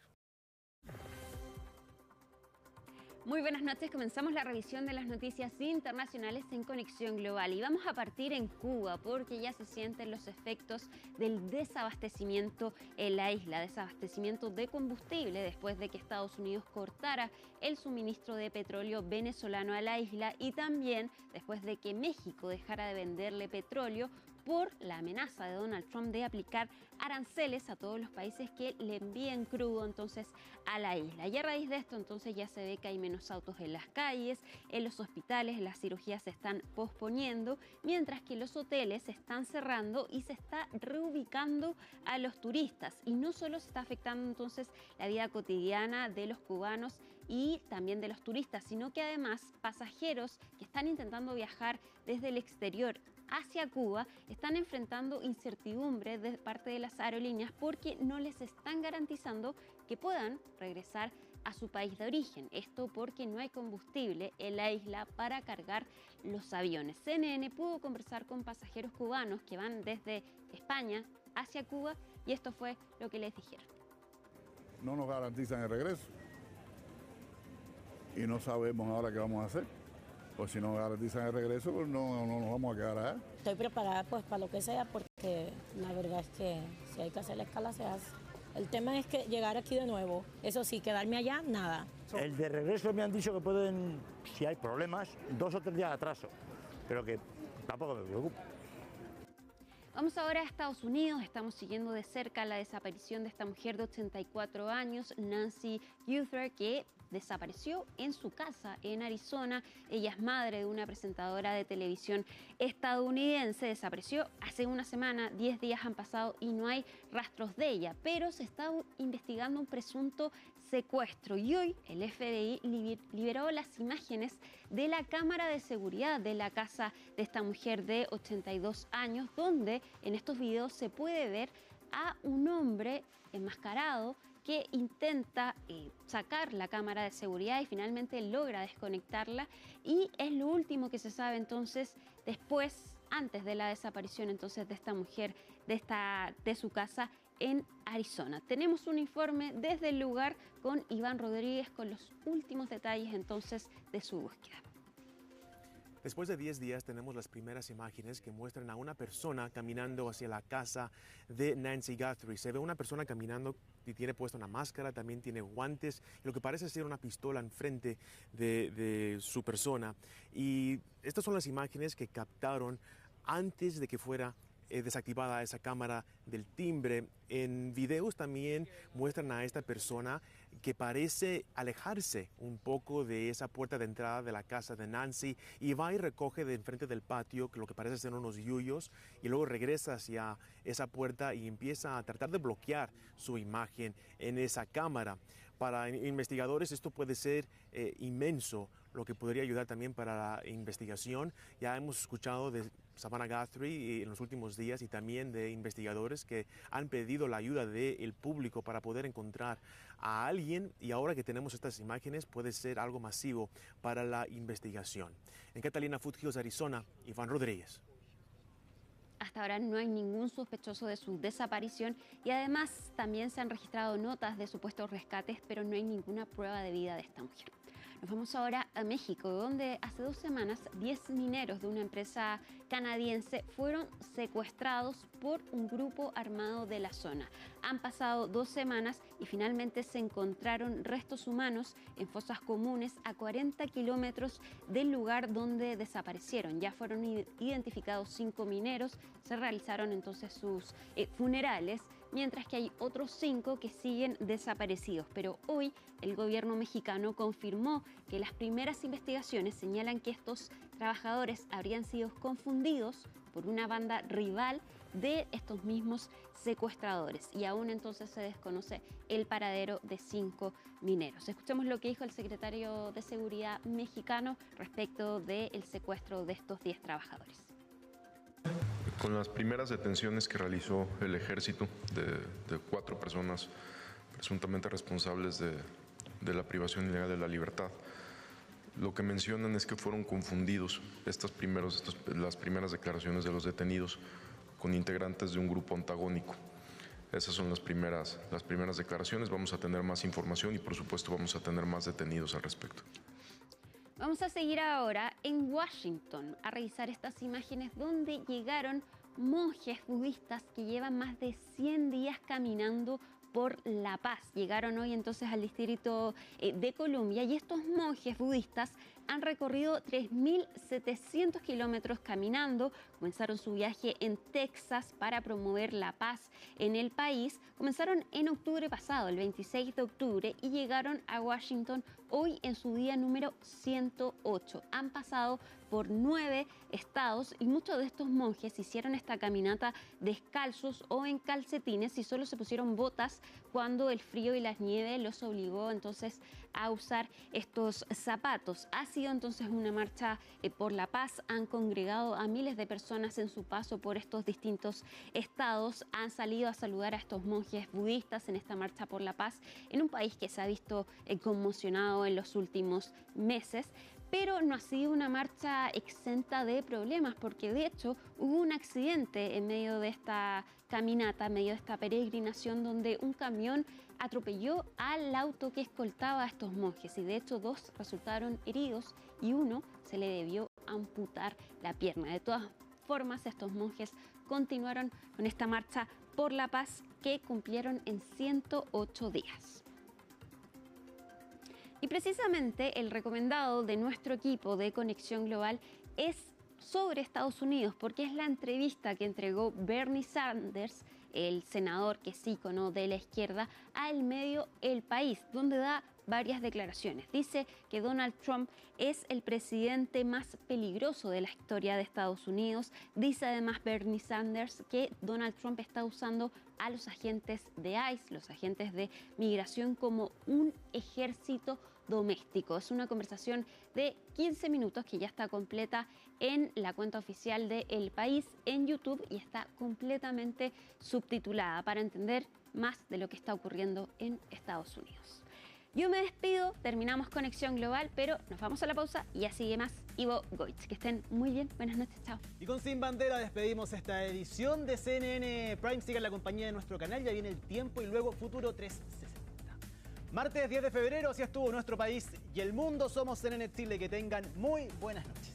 Muy buenas noches, comenzamos la revisión de las noticias internacionales en Conexión Global y vamos a partir en Cuba porque ya se sienten los efectos del desabastecimiento en la isla, desabastecimiento de combustible después de que Estados Unidos cortara el suministro de petróleo venezolano a la isla y también después de que México dejara de venderle petróleo por la amenaza de Donald Trump de aplicar aranceles a todos los países que le envíen crudo entonces a la isla. Y a raíz de esto entonces ya se ve que hay menos autos en las calles, en los hospitales las cirugías se están posponiendo, mientras que los hoteles se están cerrando y se está reubicando a los turistas. Y no solo se está afectando entonces la vida cotidiana de los cubanos y también de los turistas, sino que además pasajeros que están intentando viajar desde el exterior hacia Cuba están enfrentando incertidumbre de parte de las aerolíneas porque no les están garantizando que puedan regresar a su país de origen. Esto porque no hay combustible en la isla para cargar los aviones. CNN pudo conversar con pasajeros cubanos que van desde España hacia Cuba y esto fue lo que les dijeron.
No nos garantizan el regreso y no sabemos ahora qué vamos a hacer. Pues si no garantizan el regreso, pues no nos vamos a quedar allá.
Estoy preparada pues para lo que sea, porque la verdad es que si hay que hacer la escala, se hace. El tema es que llegar aquí de nuevo, eso sí, quedarme allá, nada.
El de regreso me han dicho que pueden, si hay problemas, 2 o 3 días de atraso, pero que tampoco me preocupa.
Vamos ahora a Estados Unidos. Estamos siguiendo de cerca la desaparición de esta mujer de 84 años, Nancy Guthrie, que desapareció en su casa en Arizona. Ella es madre de una presentadora de televisión estadounidense. Desapareció hace una semana, 10 días han pasado y no hay rastros de ella, pero se está investigando un presunto secuestro y hoy el FBI liberó las imágenes de la cámara de seguridad de la casa de esta mujer de 82 años, donde en estos videos se puede ver a un hombre enmascarado que intenta sacar la cámara de seguridad y finalmente logra desconectarla, y es lo último que se sabe entonces antes de la desaparición entonces de esta mujer de su casa en Arizona. Tenemos un informe desde el lugar con Iván Rodríguez con los últimos detalles entonces de su búsqueda.
Después de 10 días tenemos las primeras imágenes que muestran a una persona caminando hacia la casa de Nancy Guthrie. Se ve una persona caminando y tiene puesta una máscara, también tiene guantes, lo que parece ser una pistola enfrente de su persona. Y estas son las imágenes que captaron antes de que fuera desactivada esa cámara del timbre. En videos también muestran a esta persona que parece alejarse un poco de esa puerta de entrada de la casa de Nancy y va y recoge de enfrente del patio lo que parece ser unos yuyos y luego regresa hacia esa puerta y empieza a tratar de bloquear su imagen en esa cámara. Para investigadores esto puede ser inmenso, lo que podría ayudar también para la investigación. Ya hemos escuchado de Savannah Guthrie en los últimos días y también de investigadores que han pedido la ayuda del público para poder encontrar a alguien, y ahora que tenemos estas imágenes puede ser algo masivo para la investigación. En Catalina Foothills, Arizona, Iván Rodríguez.
Hasta ahora no hay ningún sospechoso de su desaparición y además también se han registrado notas de supuestos rescates, pero no hay ninguna prueba de vida de esta mujer. Nos vamos ahora a México, donde hace 2 semanas 10 mineros de una empresa canadiense fueron secuestrados por un grupo armado de la zona. Han pasado 2 semanas y finalmente se encontraron restos humanos en fosas comunes a 40 kilómetros del lugar donde desaparecieron. Ya fueron identificados 5 mineros, se realizaron entonces sus funerales, mientras que hay otros 5 que siguen desaparecidos. Pero hoy el gobierno mexicano confirmó que las primeras investigaciones señalan que estos trabajadores habrían sido confundidos por una banda rival de estos mismos secuestradores y aún entonces se desconoce el paradero de 5 mineros. Escuchemos lo que dijo el secretario de Seguridad mexicano respecto del secuestro de estos 10 trabajadores.
Con las primeras detenciones que realizó el ejército de 4 personas presuntamente responsables de la privación ilegal de la libertad, lo que mencionan es que fueron confundidos las primeras declaraciones de los detenidos con integrantes de un grupo antagónico. Esas son las primeras declaraciones. Vamos a tener más información y por supuesto vamos a tener más detenidos al respecto.
Vamos a seguir ahora en Washington a revisar estas imágenes donde llegaron monjes budistas que llevan más de 100 días caminando por La Paz. Llegaron hoy entonces al distrito de Columbia y estos monjes budistas han recorrido 3.700 kilómetros caminando. Comenzaron su viaje en Texas para promover la paz en el país. Comenzaron en octubre pasado, el 26 de octubre, y llegaron a Washington hoy en su día número 108. Han pasado por 9 estados y muchos de estos monjes hicieron esta caminata descalzos o en calcetines y solo se pusieron botas cuando el frío y la nieve los obligó entonces a usar estos zapatos. Ha sido entonces una marcha por la paz. Han congregado a miles de personas en su paso por estos distintos estados. Han salido a saludar a estos monjes budistas en esta marcha por la paz en un país que se ha visto conmocionado en los últimos meses. Pero no ha sido una marcha exenta de problemas, porque de hecho hubo un accidente en medio de esta caminata, en medio de esta peregrinación, donde un camión atropelló al auto que escoltaba a estos monjes y de hecho 2 resultaron heridos y 1 se le debió amputar la pierna. De todas formas, estos monjes continuaron con esta marcha por la paz que cumplieron en 108 días. Y precisamente el recomendado de nuestro equipo de Conexión Global es sobre Estados Unidos, porque es la entrevista que entregó Bernie Sanders, el senador que es ícono de la izquierda, al medio El País, donde da varias declaraciones. Dice que Donald Trump es el presidente más peligroso de la historia de Estados Unidos. Dice además Bernie Sanders que Donald Trump está usando a los agentes de ICE, los agentes de migración, como un ejército doméstico. Es una conversación de 15 minutos que ya está completa en la cuenta oficial de El País en YouTube y está completamente subtitulada para entender más de lo que está ocurriendo en Estados Unidos. Yo me despido, terminamos Conexión Global, pero nos vamos a la pausa y ya sigue más Ivo Goitz. Que estén muy bien, buenas noches, chao.
Y con Sin Bandera despedimos esta edición de CNN Prime. Sigan la compañía de nuestro canal, ya viene El Tiempo y luego Futuro 360. Martes 10 de febrero, así estuvo nuestro país y el mundo. Somos CNN Chile, que tengan muy buenas noches.